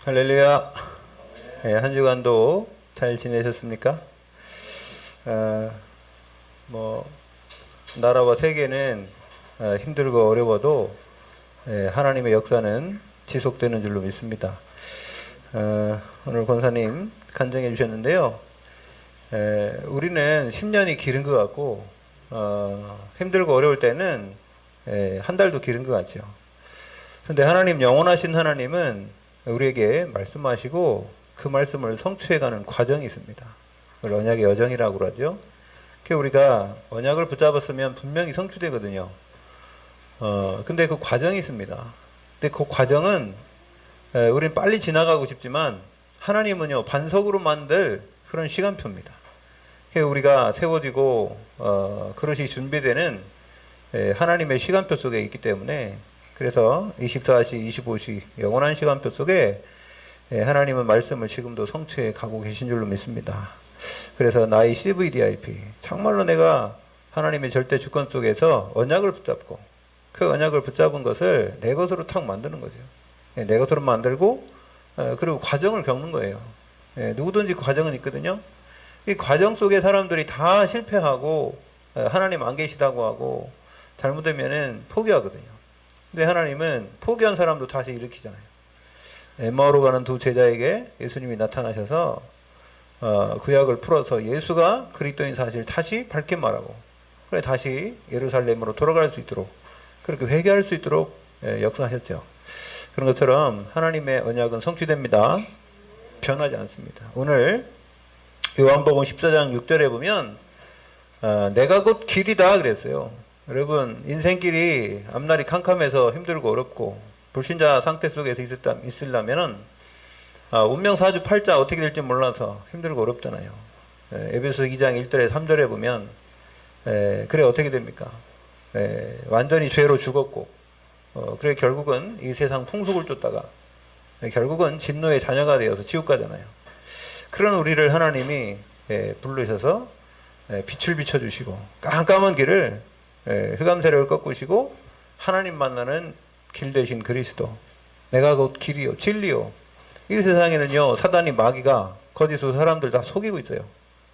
할렐루야. 네, 한 주간도 잘 지내셨습니까? 뭐 나라와 세계는 힘들고 어려워도 하나님의 역사는 지속되는 줄로 믿습니다. 오늘 권사님 간증해 주셨는데요. 우리는 10년이 길은 것 같고 힘들고 어려울 때는 한 달도 길은 것 같죠. 그런데 하나님, 영원하신 하나님은 우리에게 말씀하시고 그 말씀을 성취해가는 과정이 있습니다. 그걸 언약의 여정이라고 그러죠. 우리가 언약을 붙잡았으면 분명히 성취되거든요. 근데 그 과정이 있습니다. 근데 그 과정은 우리는 빨리 지나가고 싶지만 하나님은요, 반석으로 만들 그런 시간표입니다. 우리가 세워지고 그릇이 준비되는 하나님의 시간표 속에 있기 때문에, 그래서 24시, 25시 영원한 시간표 속에 하나님은 말씀을 지금도 성취해 가고 계신 줄로 믿습니다. 그래서 나의 CVDIP, 정말로 내가 하나님의 절대 주권 속에서 언약을 붙잡고 그 언약을 붙잡은 것을 내 것으로 탁 만드는 거죠. 내 것으로 만들고 그리고 과정을 겪는 거예요. 누구든지 과정은 있거든요. 이 과정 속에 사람들이 다 실패하고 하나님 안 계시다고 하고 잘못되면은 포기하거든요. 근데 하나님은 포기한 사람도 다시 일으키잖아요. 엠마오로 가는 두 제자에게 예수님이 나타나셔서 구약을 풀어서 예수가 그리스도인 사실을 다시 밝게 말하고, 그래 다시 예루살렘으로 돌아갈 수 있도록, 그렇게 회개할 수 있도록 역사하셨죠. 그런 것처럼 하나님의 언약은 성취됩니다. 변하지 않습니다. 오늘 요한복음 14장 6절에 보면 내가 곧 길이다 그랬어요. 여러분, 인생길이 앞날이 캄캄해서 힘들고 어렵고 불신자 상태 속에서 있으려면은 운명사주 팔자 어떻게 될지 몰라서 힘들고 어렵잖아요. 에베소 2장 1절에 3절에 보면 그래 어떻게 됩니까? 완전히 죄로 죽었고 그래 결국은 이 세상 풍속을 쫓다가 결국은 진노의 자녀가 되어서 지옥 가잖아요. 그런 우리를 하나님이 부르셔서 빛을 비춰주시고 깜깜한 길을 흑암세력을 꺾으시고 하나님 만나는 길 되신 그리스도, 내가 곧 길이요 진리요. 이 세상에는요, 사단이, 마귀가 거짓으로 사람들 다 속이고 있어요.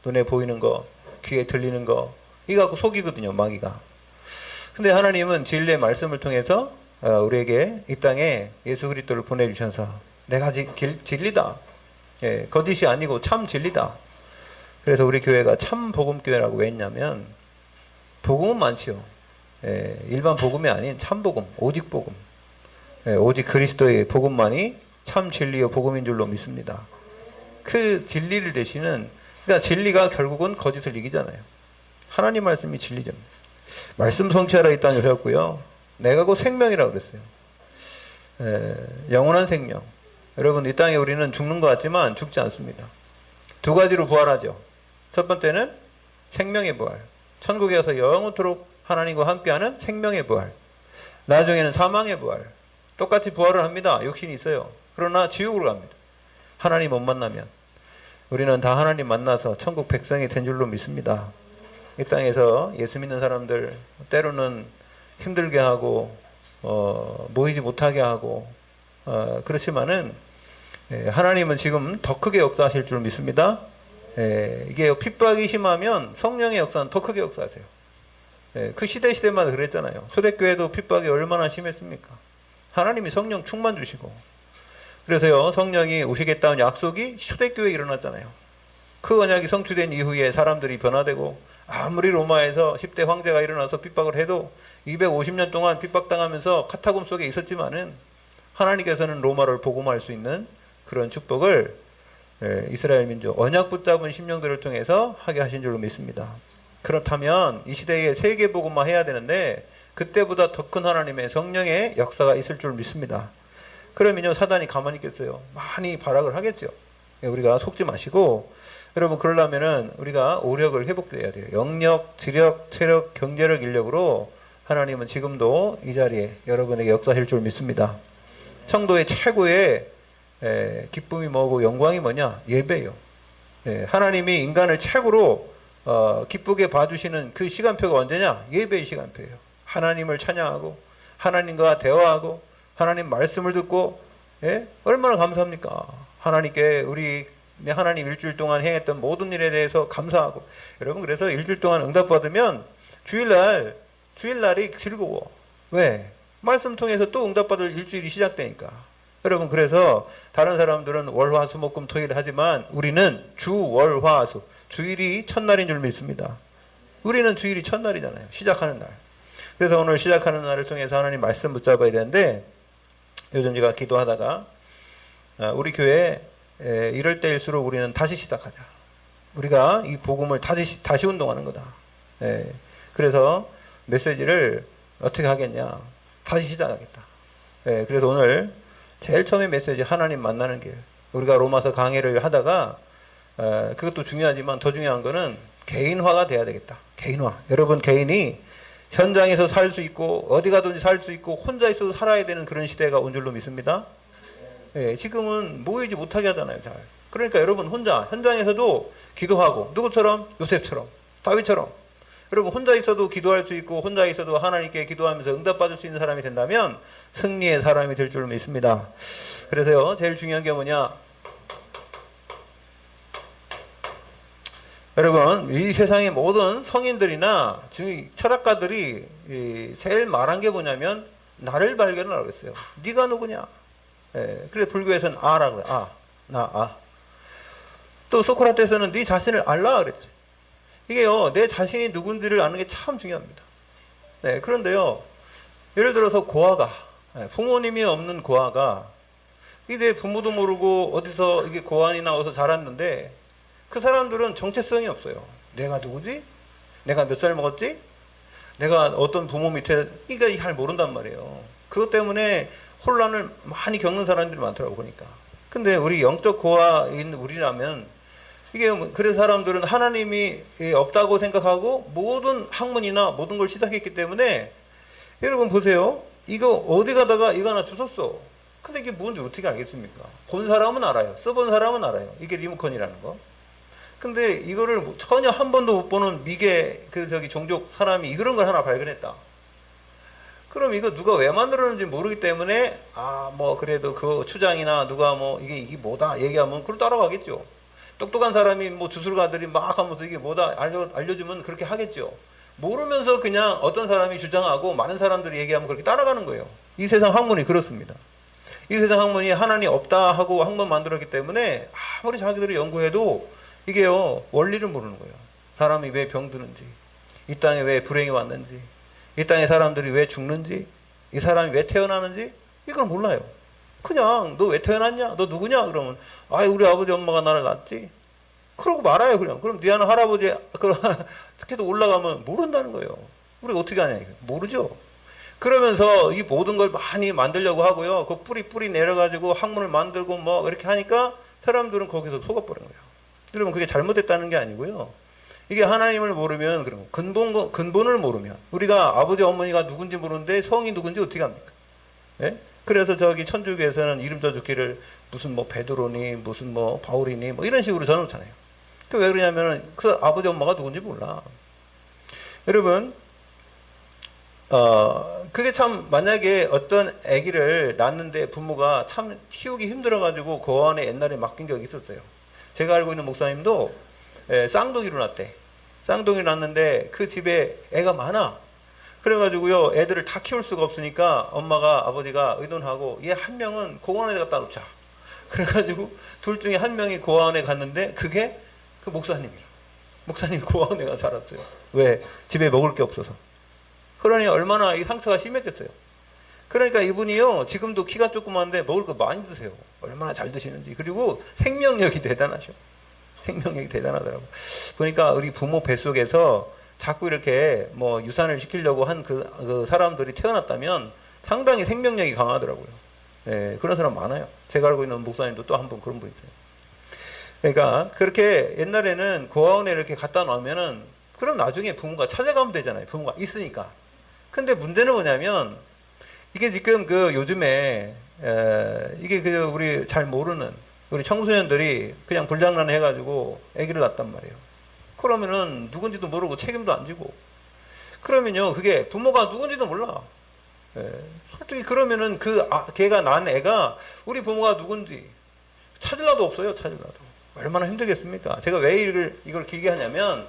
눈에 보이는 거, 귀에 들리는 거 이거 갖고 속이거든요, 마귀가. 근데 하나님은 진리의 말씀을 통해서 우리에게 이 땅에 예수 그리스도를 보내주셔서 내가 진리다, 거짓이 아니고 참 진리다. 그래서 우리 교회가 참 복음교회라고 왜 했냐면, 복음은 많지요. 일반 복음이 아닌 참 복음, 오직 복음, 오직 그리스도의 복음만이 참 진리요 복음인 줄로 믿습니다. 그 진리를 대신은, 그러니까 진리가 결국은 거짓을 이기잖아요. 하나님 말씀이 진리죠. 말씀 성취하라 이 땅에 배웠고요. 내가 곧 생명이라고 그랬어요. 영원한 생명. 여러분, 이 땅에 우리는 죽는 것 같지만 죽지 않습니다. 두 가지로 부활하죠. 첫 번째는 생명의 부활. 천국에 가서 영원토록 하나님과 함께하는 생명의 부활. 나중에는 사망의 부활. 똑같이 부활을 합니다. 육신이 있어요. 그러나 지옥으로 갑니다. 하나님 못 만나면. 우리는 다 하나님 만나서 천국 백성이 된 줄로 믿습니다. 이 땅에서 예수 믿는 사람들 때로는 힘들게 하고 모이지 못하게 하고 그렇지만은 하나님은 지금 더 크게 역사하실 줄 믿습니다. 이게 핍박이 심하면 성령의 역사는 더 크게 역사하세요. 그 시대마다 그랬잖아요. 초대교회도 핍박이 얼마나 심했습니까? 하나님이 성령 충만 주시고, 그래서요, 성령이 오시겠다는 약속이 초대교회에 일어났잖아요. 그 언약이 성취된 이후에 사람들이 변화되고, 아무리 로마에서 10대 황제가 일어나서 핍박을 해도 250년 동안 핍박당하면서 카타콤 속에 있었지만은 하나님께서는 로마를 복음할 수 있는 그런 축복을 이스라엘 민족 언약 붙잡은 심령들을 통해서 하게 하신 줄로 믿습니다. 그렇다면 이 시대에 세계 복음화 해야 되는데 그때보다 더 큰 하나님의 성령의 역사가 있을 줄 믿습니다. 그러면요, 사단이 가만히 있겠어요? 많이 발악을 하겠죠. 우리가 속지 마시고, 여러분, 그러려면은 우리가 오력을 회복해야 돼요. 영력, 지력, 체력, 경제력, 인력으로 하나님은 지금도 이 자리에 여러분에게 역사하실 줄 믿습니다. 성도의 최고의 기쁨이 뭐고 영광이 뭐냐? 예배예요. 하나님이 인간을 최고로 기쁘게 봐주시는 그 시간표가 언제냐? 예배의 시간표예요. 하나님을 찬양하고 하나님과 대화하고 하나님 말씀을 듣고 예? 얼마나 감사합니까? 하나님께 우리 하나님 일주일 동안 행했던 모든 일에 대해서 감사하고. 여러분, 그래서 일주일 동안 응답받으면 주일날이 즐거워. 왜? 말씀 통해서 또 응답받을 일주일이 시작되니까. 여러분, 그래서 다른 사람들은 월, 화, 수, 목, 금, 토일 하지만 우리는 주, 월, 화, 수. 주일이 첫날인 줄 믿습니다. 우리는 주일이 첫날이잖아요. 시작하는 날. 그래서 오늘 시작하는 날을 통해서 하나님 말씀 붙잡아야 되는데, 요즘 제가 기도하다가 우리 교회 이럴 때일수록 우리는 다시 시작하자. 우리가 이 복음을 다시 운동하는 거다. 그래서 메시지를 어떻게 하겠냐. 다시 시작하겠다. 그래서 오늘 제일 처음에 메시지 하나님 만나는 길. 우리가 로마서 강해를 하다가 그것도 중요하지만 더 중요한 거는 개인화가 돼야 되겠다. 개인화. 여러분, 개인이 현장에서 살 수 있고 어디 가든지 살 수 있고 혼자 있어도 살아야 되는 그런 시대가 온 줄로 믿습니다. 지금은 모이지 못하게 하잖아요. 잘. 그러니까 여러분 혼자 현장에서도 기도하고, 누구처럼? 요셉처럼, 다윗처럼. 여러분 혼자 있어도 기도할 수 있고 혼자 있어도 하나님께 기도하면서 응답받을 수 있는 사람이 된다면 승리의 사람이 될 줄로 믿습니다. 그래서요, 제일 중요한 게 뭐냐? 여러분, 이 세상의 모든 성인들이나 철학가들이 제일 말한 게 뭐냐면 나를 발견하라고 했어요. 네가 누구냐? 그래서 불교에서는 아라고 그래요. 나. 또 소크라테스는 네 자신을 알라 그랬죠. 이게요, 내 자신이 누군지를 아는 게 참 중요합니다. 그런데요, 예를 들어서 고아가, 부모님이 없는 고아가, 이제 부모도 모르고 어디서 이게 고아니 나와서 자랐는데, 그 사람들은 정체성이 없어요. 내가 누구지? 내가 몇 살 먹었지? 내가 어떤 부모 밑에, 이게 잘 모른단 말이에요. 그것 때문에 혼란을 많이 겪는 사람들이 많더라고, 보니까. 근데 우리 영적 고아인 우리라면, 이게, 그래서 사람들은 하나님이 없다고 생각하고 모든 학문이나 모든 걸 시작했기 때문에, 여러분 보세요. 이거 어디 가다가 이거 하나 주웠어. 근데 이게 뭔지 어떻게 알겠습니까? 본 사람은 알아요. 써본 사람은 알아요. 이게 리모컨이라는 거. 근데 이거를 전혀 한 번도 못 보는 미개 종족 사람이 이런 걸 하나 발견했다. 그럼 이거 누가 왜 만들었는지 모르기 때문에 그래도 그 추장이나 누가 이게 뭐다 얘기하면 그걸 따라가겠죠. 똑똑한 사람이 주술가들이 막 하면서 이게 뭐다 알려주면 그렇게 하겠죠. 모르면서 그냥 어떤 사람이 주장하고 많은 사람들이 얘기하면 그렇게 따라가는 거예요. 이 세상 학문이 그렇습니다. 이 세상 학문이 하나님 없다 하고 학문 만들었기 때문에 아무리 자기들이 연구해도 이게요, 원리를 모르는 거예요. 사람이 왜 병드는지, 이 땅에 왜 불행이 왔는지, 이 땅에 사람들이 왜 죽는지, 이 사람이 왜 태어나는지, 이걸 몰라요. 그냥, 너 왜 태어났냐? 너 누구냐? 그러면, 우리 아버지 엄마가 나를 낳았지? 그러고 말아요, 그냥. 그럼 네 하는 할아버지, 특히도 올라가면 모른다는 거예요. 우리가 어떻게 하냐, 이거. 모르죠? 그러면서 이 모든 걸 많이 만들려고 하고요. 그 뿌리 내려가지고 학문을 만들고 이렇게 하니까 사람들은 거기서 속아버린 거예요. 여러분, 그게 잘못됐다는 게 아니고요. 이게 하나님을 모르면, 그럼 근본을 모르면, 우리가 아버지 어머니가 누군지 모르는데 성이 누군지 어떻게 합니까? 그래서 저기 천주교에서는 이름 져주기를 무슨 베드로니, 무슨 바울이니, 이런 식으로 전놓잖아요. 왜 그러냐면은, 그 아버지 엄마가 누군지 몰라. 여러분, 그게 참, 만약에 어떤 아기를 낳는데 부모가 참 키우기 힘들어가지고 고아원에 옛날에 맡긴 적이 있었어요. 제가 알고 있는 목사님도 쌍둥이로 낳대. 쌍둥이로 낳는데 그 집에 애가 많아. 그래가지고요, 애들을 다 키울 수가 없으니까 엄마가, 아버지가 의논하고 얘 한 명은 고아원에 갖다 놓자. 그래가지고 둘 중에 한 명이 고아원에 갔는데 그게 그 목사님이라. 목사님이 고아원에 가서 자랐어요. 왜? 집에 먹을 게 없어서. 그러니 얼마나 이 상처가 심했겠어요. 그러니까 이분이요, 지금도 키가 조그만데 먹을 거 많이 드세요. 얼마나 잘 드시는지. 그리고 생명력이 대단하셔. 생명력이 대단하더라고. 보니까 우리 부모 뱃속에서 자꾸 이렇게 유산을 시키려고 한 그 사람들이 태어났다면 상당히 생명력이 강하더라고요. 그런 사람 많아요. 제가 알고 있는 목사님도 또 한 분 그런 분 있어요. 그러니까 그렇게 옛날에는 고아원에 이렇게 갖다 놓으면은 그럼 나중에 부모가 찾아가면 되잖아요. 부모가 있으니까. 근데 문제는 뭐냐면 이게 지금 요즘에 이게 우리 잘 모르는 우리 청소년들이 그냥 불장난 해가지고 아기를 낳단 말이에요. 그러면은 누군지도 모르고 책임도 안 지고, 그러면요, 그게 부모가 누군지도 몰라. 예, 솔직히 그러면은 걔가 낳은 애가 우리 부모가 누군지 찾을 나도 없어요. 찾을 나도. 얼마나 힘들겠습니까? 제가 왜 이걸 길게 하냐면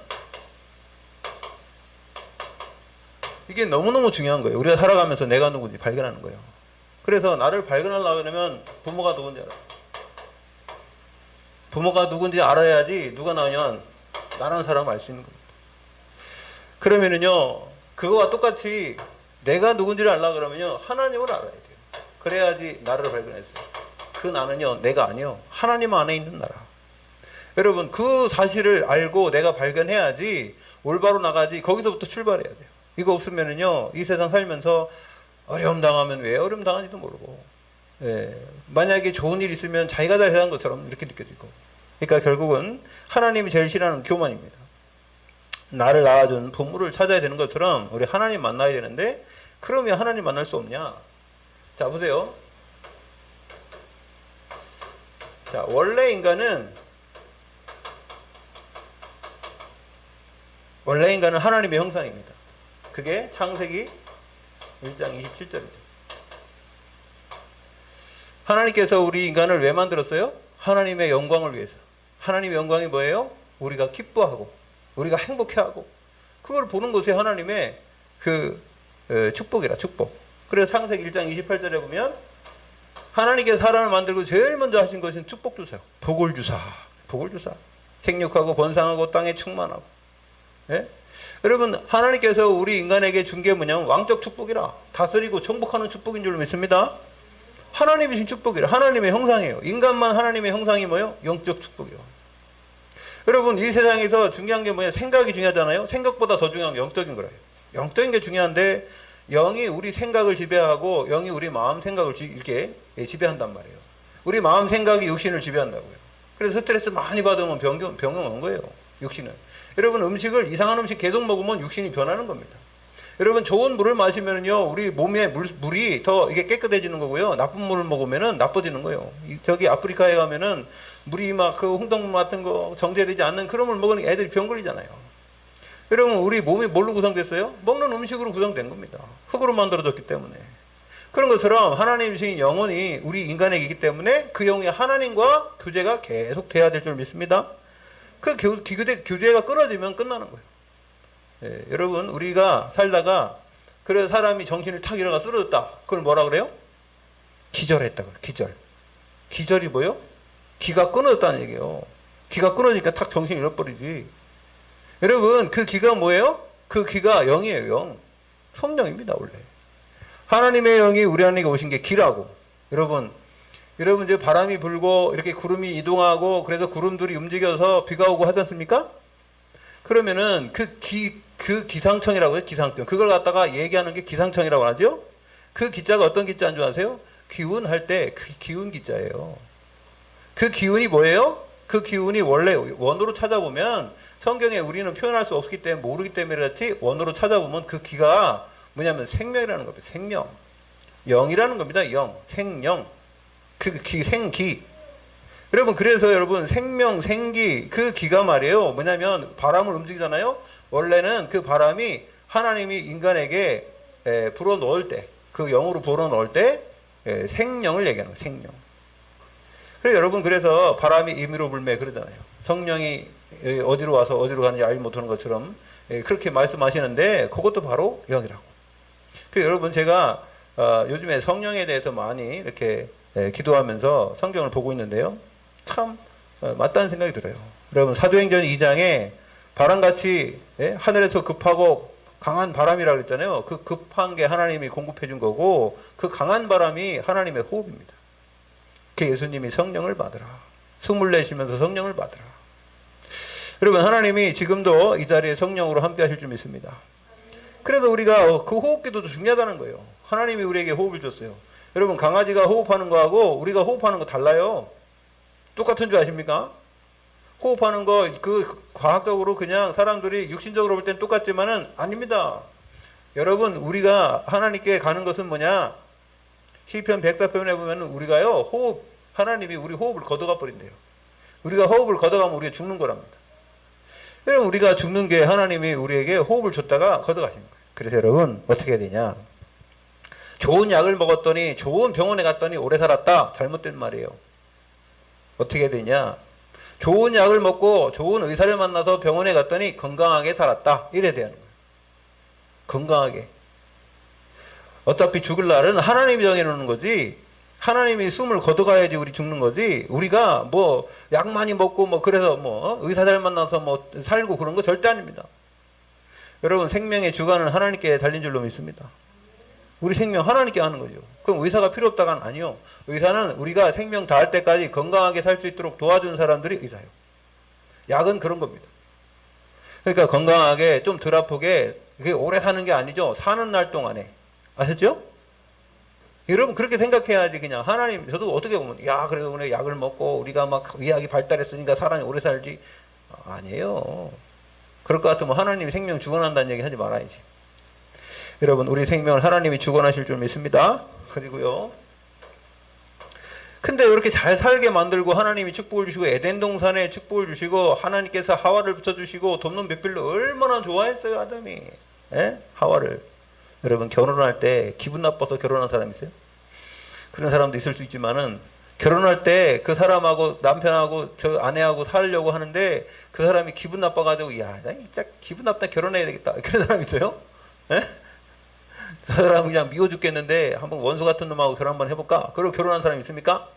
이게 너무너무 중요한 거예요. 우리가 살아가면서 내가 누군지 발견하는 거예요. 그래서 나를 발견하려고 하면 부모가 누군지 알아. 부모가 누군지 알아야지 누가 나오면 나라는 사람을 알 수 있는 겁니다. 그러면은요, 그거와 똑같이 내가 누군지를 알려고 그러면요, 하나님을 알아야 돼요. 그래야지 나를 발견했어요. 그 나는요, 내가 아니요. 하나님 안에 있는 나라. 여러분, 그 사실을 알고 내가 발견해야지 올바로 나가지, 거기서부터 출발해야 돼요. 이거 없으면은요, 이 세상 살면서 어려움 당하면 왜 어려움 당하는지도 모르고, 예, 만약에 좋은 일 있으면 자기가 다 해한 것처럼 이렇게 느껴지고. 그러니까 결국은 하나님이 제일 싫어하는 교만입니다. 나를 낳아준 부모를 찾아야 되는 것처럼 우리 하나님 만나야 되는데, 그러면 하나님 만날 수 없냐? 자, 보세요. 자, 원래 인간은 하나님의 형상입니다. 그게 창세기 1장 27절이죠. 하나님께서 우리 인간을 왜 만들었어요? 하나님의 영광을 위해서. 하나님의 영광이 뭐예요? 우리가 기뻐하고 우리가 행복해하고, 그걸 보는 것이 하나님의 축복이라, 축복. 그래서 창세기 1장 28절에 보면 하나님께서 사람을 만들고 제일 먼저 하신 것은 축복 주세요. 복을 주사. 생육하고 번성하고 땅에 충만하고. 예? 여러분, 하나님께서 우리 인간에게 준 게 뭐냐면 왕적 축복이라, 다스리고 정복하는 축복인 줄 믿습니다. 하나님이신 축복이라, 하나님의 형상이에요. 인간만 하나님의 형상이 뭐예요? 영적 축복이요. 여러분, 이 세상에서 중요한 게 뭐예요? 생각이 중요하잖아요. 생각보다 더 중요한 게 영적인 거예요. 영적인 게 중요한데, 영이 우리 생각을 지배하고 영이 우리 마음 생각을 이렇게 지배한단 말이에요. 우리 마음 생각이 육신을 지배한다고요. 그래서 스트레스 많이 받으면 병 오는 거예요. 육신은. 여러분, 음식을 이상한 음식 계속 먹으면 육신이 변하는 겁니다. 여러분, 좋은 물을 마시면요, 우리 몸에 물이 더 이게 깨끗해지는 거고요. 나쁜 물을 먹으면은 나빠지는 거예요. 저기 아프리카에 가면은 물이 막 그 홍동물 같은 거 정제되지 않는 그런 물 먹으니 애들이 병 걸리잖아요. 여러분, 우리 몸이 뭘로 구성됐어요? 먹는 음식으로 구성된 겁니다. 흙으로 만들어졌기 때문에. 그런 것처럼 하나님이신 영혼이 우리 인간에게 있기 때문에 그 영이 하나님과 교제가 계속 돼야 될 줄 믿습니다. 그 교제가 끊어지면 끝나는 거예요. 예, 여러분, 우리가 살다가 그래서 사람이 정신을 탁 일어나 쓰러졌다. 그걸 뭐라 그래요? 기절했다. 기절. 기절이 뭐예요? 기가 끊어졌다는 얘기예요. 기가 끊어지니까 탁 정신이 잃어버리지. 여러분, 그 기가 뭐예요? 그 기가 영이에요. 영. 성령입니다, 원래. 하나님의 영이 우리 안에 오신 게 기라고. 여러분 이제 바람이 불고 이렇게 구름이 이동하고 그래서 구름들이 움직여서 비가 오고 하지 않습니까? 그러면은 그 기상청이라고 해요. 기상청. 그걸 갖다가 얘기하는 게 기상청이라고 하죠. 그 기자가 어떤 기자인 줄 아세요? 기운 할 때 그 기운 기자예요. 그 기운이 뭐예요? 그 기운이 원래 원어로 찾아보면, 성경에 우리는 표현할 수 없기 때문에 모르기 때문에 그렇지, 원어로 찾아보면 그 기가 뭐냐면 생명이라는 겁니다. 생명. 영이라는 겁니다. 영. 생명. 생기. 여러분, 그래서 여러분, 생명, 생기, 그 기가 말이에요. 뭐냐면 바람을 움직이잖아요. 원래는 그 바람이 하나님이 인간에게 불어넣을 때, 그 영으로 불어넣을 때 생명을 얘기하는 거예요. 생명. 그래서 여러분, 그래서 바람이 임의로 불매 그러잖아요. 성령이 어디로 와서 어디로 가는지 알지 못하는 것처럼 그렇게 말씀하시는데, 그것도 바로 영이라고. 그래서 여러분, 제가 요즘에 성령에 대해서 많이 이렇게 기도하면서 성경을 보고 있는데요, 참 맞다는 생각이 들어요. 여러분, 사도행전 2장에 바람같이 하늘에서 급하고 강한 바람이라고 그랬잖아요. 그 급한 게 하나님이 공급해 준 거고, 그 강한 바람이 하나님의 호흡입니다. 그 예수님이 성령을 받으라, 숨을 내쉬면서 성령을 받으라. 여러분, 하나님이 지금도 이 자리에 성령으로 함께 하실 줄 믿습니다. 그래도 우리가 그 호흡기도 중요하다는 거예요. 하나님이 우리에게 호흡을 줬어요. 여러분, 강아지가 호흡하는 거하고 우리가 호흡하는 거 달라요. 똑같은 줄 아십니까? 호흡하는 거, 과학적으로 그냥 사람들이 육신적으로 볼 땐 똑같지만은 아닙니다. 여러분, 우리가 하나님께 가는 것은 뭐냐? 시편 104편에 보면은 우리가요, 하나님이 우리 호흡을 걷어가 버린대요. 우리가 호흡을 걷어가면 우리가 죽는 거랍니다. 여러분, 우리가 죽는 게 하나님이 우리에게 호흡을 줬다가 걷어가신 거예요. 그래서 여러분, 어떻게 해야 되냐? 좋은 약을 먹었더니 좋은 병원에 갔더니 오래 살았다. 잘못된 말이에요. 어떻게 되냐? 좋은 약을 먹고 좋은 의사를 만나서 병원에 갔더니 건강하게 살았다. 이래야 되는 거예요. 건강하게. 어차피 죽을 날은 하나님이 정해놓는 거지. 하나님이 숨을 거둬가야지 우리 죽는 거지. 우리가 뭐 약 많이 먹고 뭐 그래서 뭐 의사 잘 만나서 뭐 살고 그런 거 절대 아닙니다. 여러분 생명의 주관은 하나님께 달린 줄로 믿습니다. 우리 생명 하나님께 하는 거죠. 그럼 의사가 필요 없다가는 아니요. 의사는 우리가 생명 다할 때까지 건강하게 살 수 있도록 도와주는 사람들이 의사예요. 약은 그런 겁니다. 그러니까 건강하게 좀 덜 아프게 그게 오래 사는 게 아니죠. 사는 날 동안에. 아셨죠? 여러분 그렇게 생각해야지. 그냥 하나님, 저도 어떻게 보면 야 그래도 오늘 약을 먹고 우리가 막 의학이 발달했으니까 사람이 오래 살지. 아니에요. 그럴 것 같으면 하나님이 생명 주관한다는 얘기 하지 말아야지. 여러분 우리 생명을 하나님이 주관하실 줄 믿습니다. 그리고요, 근데 이렇게 잘 살게 만들고 하나님이 축복을 주시고 에덴 동산에 축복을 주시고 하나님께서 하와를 붙여주시고 돕는 뱃별로 얼마나 좋아했어요 아담이. 에? 하와를. 여러분 결혼할 때 기분 나빠서 결혼한 사람 있어요? 그런 사람도 있을 수 있지만은 결혼할 때 그 사람하고 남편하고 저 아내하고 살려고 하는데 그 사람이 기분 나빠가지고 야 나 진짜 기분 나쁘다 결혼해야 되겠다 그런 사람 있어요? 에? 그 사람은 그냥 미워 죽겠는데 한번 원수 같은 놈하고 결혼 한번 해볼까? 그리고 결혼한 사람 있습니까?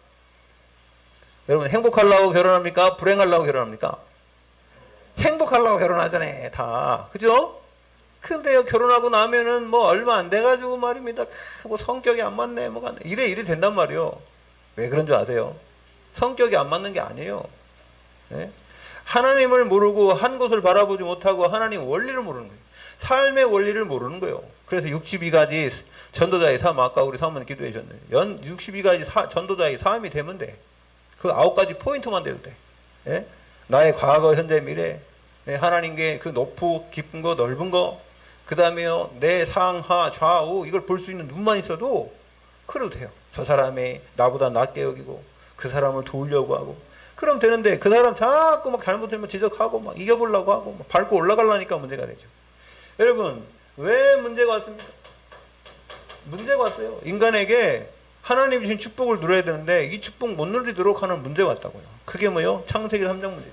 여러분 행복하려고 결혼합니까? 불행하려고 결혼합니까? 행복하려고 결혼하잖아요 다. 그죠? 근데요 결혼하고 나면은 뭐 얼마 안 돼가지고 말입니다. 뭐 성격이 안 맞네 뭐가 이래 된단 말이요. 왜 그런 줄 아세요? 성격이 안 맞는 게 아니에요. 네? 하나님을 모르고 한 곳을 바라보지 못하고 하나님 원리를 모르는 거예요. 삶의 원리를 모르는 거예요. 그래서 62가지 전도자의 삶, 아까 우리 사모님 기도해 주셨는데 62가지 전도자의 삶이 되면 돼. 그 9가지 포인트만 돼도 돼. 예? 나의 과거, 현재, 미래, 하나님께 그 높고 깊은 거, 넓은 거, 그 다음에요 내 상하, 좌우 이걸 볼 수 있는 눈만 있어도 그래도 돼요. 저 사람이 나보다 낫게 여기고 그 사람을 도우려고 하고 그럼 되는데 그 사람 자꾸 막 잘못하면 지적하고 막 이겨보려고 하고 막 밟고 올라가려니까 문제가 되죠. 여러분 왜 문제가 왔습니까? 문제가 왔어요. 인간에게 하나님 주신 축복을 누려야 되는데 이 축복 못 누리도록 하는 문제가 왔다고요. 그게 뭐요? 창세기 3장 문제.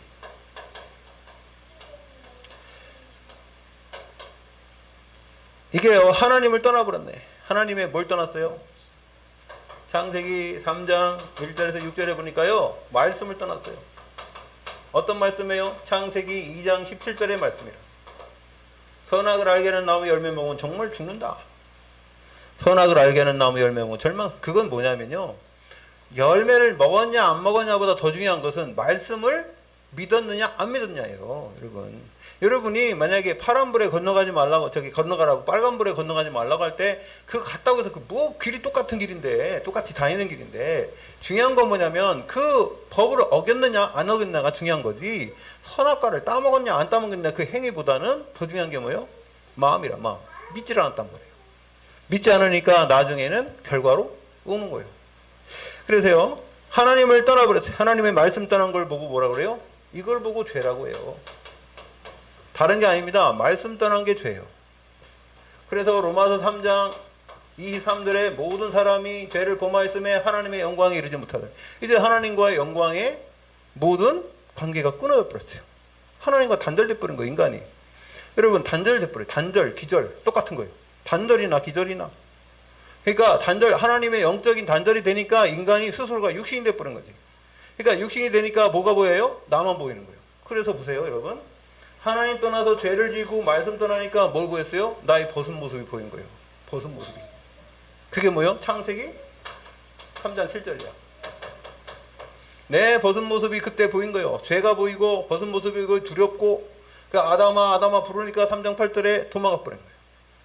이게요 하나님을 떠나버렸네. 하나님의 뭘 떠났어요? 창세기 3장 1절에서 6절에 보니까요 말씀을 떠났어요. 어떤 말씀이에요? 창세기 2장 17절의 말씀이라. 선악을 알게 하는 나무 열매 먹으면 정말 죽는다. 선악을 알게 하는 나무 열매 먹으면 절망. 그건 뭐냐면요 열매를 먹었냐 안 먹었냐보다 더 중요한 것은 말씀을 믿었느냐 안 믿었냐예요. 여러분이 만약에 파란불에 건너가지 말라고 건너가라고 빨간불에 건너가지 말라고 할 때 그거 갔다고 해서 그 뭐 길이 똑같은 길인데 똑같이 다니는 길인데 중요한 건 뭐냐면 그 법을 어겼느냐 안 어겼느냐가 중요한 거지 선악과를 따먹었냐 안 따먹었냐 그 행위보다는 더 중요한 게 뭐예요? 마음이라. 마음. 믿질 않았단 말이에요. 믿지 않으니까 나중에는 결과로 오는 거예요. 그래서요 하나님을 떠나버렸어요. 하나님의 말씀 떠난 걸 보고 뭐라 그래요? 이걸 보고 죄라고 해요. 다른 게 아닙니다. 말씀 떠난 게 죄예요. 그래서 로마서 3장 23절에 모든 사람이 죄를 범하였음에 하나님의 영광에 이르지 못하다. 이제 하나님과의 영광의 모든 관계가 끊어져 버렸어요. 하나님과 단절돼 버린 거예요. 인간이. 여러분 단절돼 버려요. 단절, 기절 똑같은 거예요. 단절이나 기절이나. 그러니까 하나님의 영적인 단절이 되니까 인간이 스스로가 육신이 돼 버린 거지. 그러니까 육신이 되니까 뭐가 보여요? 나만 보이는 거예요. 그래서 보세요 여러분. 하나님 떠나서 죄를 지고 말씀 떠나니까 뭘 보였어요? 나의 벗은 모습이 보인 거예요. 벗은 모습이. 그게 뭐예요? 창세기 3장 7절이야. 내 벗은 모습이 그때 보인 거예요. 죄가 보이고 벗은 모습이 두렵고 그러니까 아담아 부르니까 3장 8절에 도망가 버린 거예요.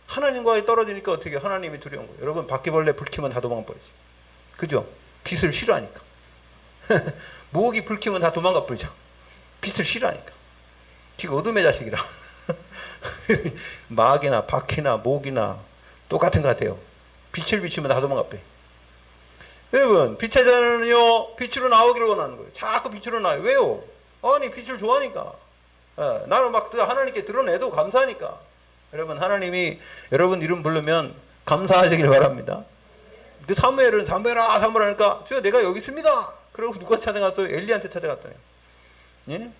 하나님과의 떨어지니까 어떻게 하나님이 두려운 거예요. 여러분 바퀴벌레 불 켜면 다 도망가 버리지. 그죠? 빛을 싫어하니까. 모기 불 켜면 다 도망가 버리죠. 빛을 싫어하니까. 지금 어둠의 자식이라. 마귀나 바퀴나 모기나 똑같은 것 같아요. 빛을 비추면 다 도망가빼. 여러분 빛의 자는요 빛으로 나오기를 원하는 거예요. 자꾸 빛으로 나와요. 왜요? 아니 빛을 좋아하니까. 나는 막 하나님께 드러내도 감사하니까. 여러분 하나님이 여러분 이름 부르면 감사하시길 바랍니다. 그 사무엘은 사무엘아 하니까 주여 내가 여기 있습니다. 그러고 누가 찾아갔어요? 엘리한테 찾아갔더니. 예?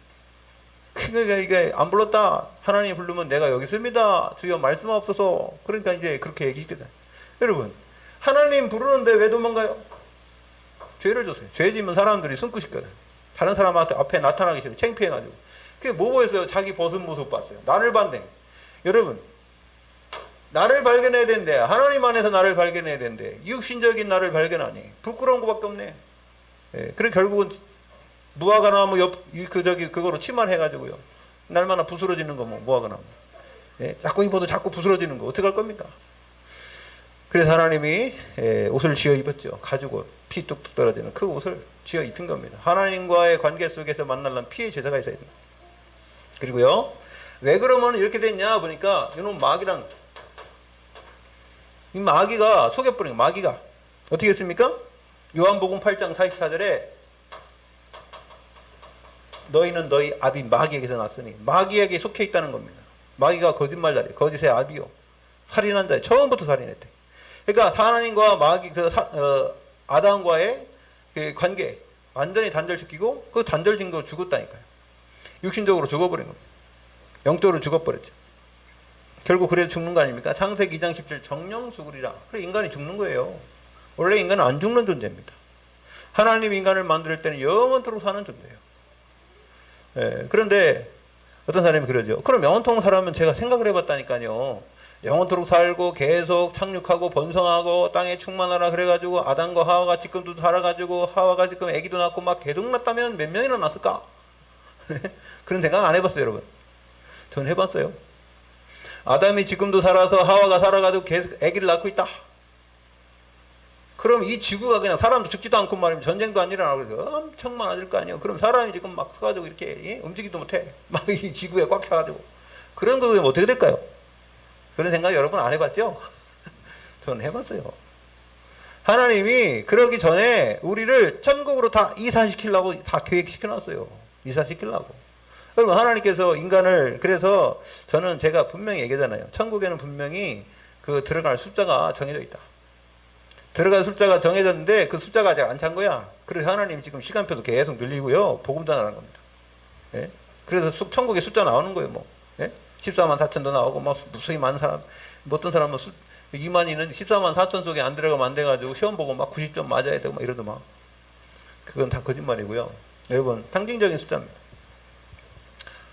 그러니까 이게 안 불렀다. 하나님이 부르면 내가 여기 있습니다. 주여 말씀하옵소서. 그러니까 이제 그렇게 얘기했거든. 여러분, 하나님 부르는데 왜 도망가요? 죄를 줬어요. 죄 지면 사람들이 숨고 싶거든. 다른 사람한테 앞에 나타나기 싫어. 창피해가지고. 그게 뭐 보였어요? 자기 벗은 모습 봤어요. 나를 봤네. 여러분, 나를 발견해야 된대. 하나님 안에서 나를 발견해야 된대. 육신적인 나를 발견하니 부끄러운 것밖에 없네. 예, 그래 결국은 무화과 나무 그거로 치마해가지고요. 날마다 부스러지는 거 뭐 무화과 나무. 예, 자꾸 입어도 자꾸 부스러지는 거 어떻게 할 겁니까? 그래서 하나님이 옷을 지어 입었죠. 가죽옷, 피 뚝뚝 떨어지는 그 옷을 지어 입힌 겁니다. 하나님과의 관계 속에서 만나려면 피의 제사가 있어야 됩니다. 그리고요, 왜 그러면 이렇게 됐냐 보니까 이놈 마귀랑 이 마귀가 속여버린 거예요. 마귀가 어떻게 했습니까? 요한복음 8장 44절에 너희는 너희 아비 마귀에게서 났으니 마귀에게 속해 있다는 겁니다. 마귀가 거짓말자리, 거짓의 아비요, 살인한 자예요. 처음부터 살인했대. 그러니까 하나님과 마귀 아담과의 그 관계 완전히 단절시키고 그 단절진 거 죽었다니까요. 육신적으로 죽어버린 겁니다. 영적으로 죽어버렸죠. 결국 그래도 죽는 거 아닙니까? 창세기 2장 17 정령 죽으리라. 그래 인간이 죽는 거예요. 원래 인간은 안 죽는 존재입니다. 하나님 인간을 만들 때는 영원토록 사는 존재예요. 예, 그런데 어떤 사람이 그러죠. 그럼 영원토록 살아면 제가 생각을 해봤다니까요. 영원토록 살고 계속 착륙하고 번성하고 땅에 충만하라 그래가지고 아담과 하와가 지금도 살아가지고 하와가 지금 아기도 낳고 막 계속 낳았다면 몇 명이나 낳았을까? 그런 생각 안 해봤어요, 여러분? 전 해봤어요. 아담이 지금도 살아서 하와가 살아가지고 계속 아기를 낳고 있다. 그럼 이 지구가 그냥 사람도 죽지도 않고 말이면 전쟁도 안 일어나고 그래서 엄청 많아질 거 아니에요. 그럼 사람이 지금 막 서가지고 이렇게 움직이도 못해. 막 이 지구에 꽉 차가지고. 그런 거 되면 어떻게 될까요? 그런 생각 여러분 안 해봤죠? 저는 해봤어요. 하나님이 그러기 전에 우리를 천국으로 다 이사시키려고 다 계획시켜놨어요. 이사시키려고. 여러분 하나님께서 인간을 그래서 저는 제가 분명히 얘기하잖아요. 천국에는 분명히 그 들어갈 숫자가 정해져 있다. 들어갈 숫자가 정해졌는데 그 숫자가 아직 안 찬 거야. 그래서 하나님 지금 시간표도 계속 늘리고요. 복음 전하는 겁니다. 예? 그래서 천국에 숫자 나오는 거예요. 뭐. 예? 14만 4천도 나오고 막 무수히 많은 사람, 어떤 사람은 2만이는 14만 4천 속에 안 들어가면 안 돼가지고 시험 보고 막 90점 맞아야 되고 막 이러더만. 그건 다 거짓말이고요. 여러분 상징적인 숫자입니다.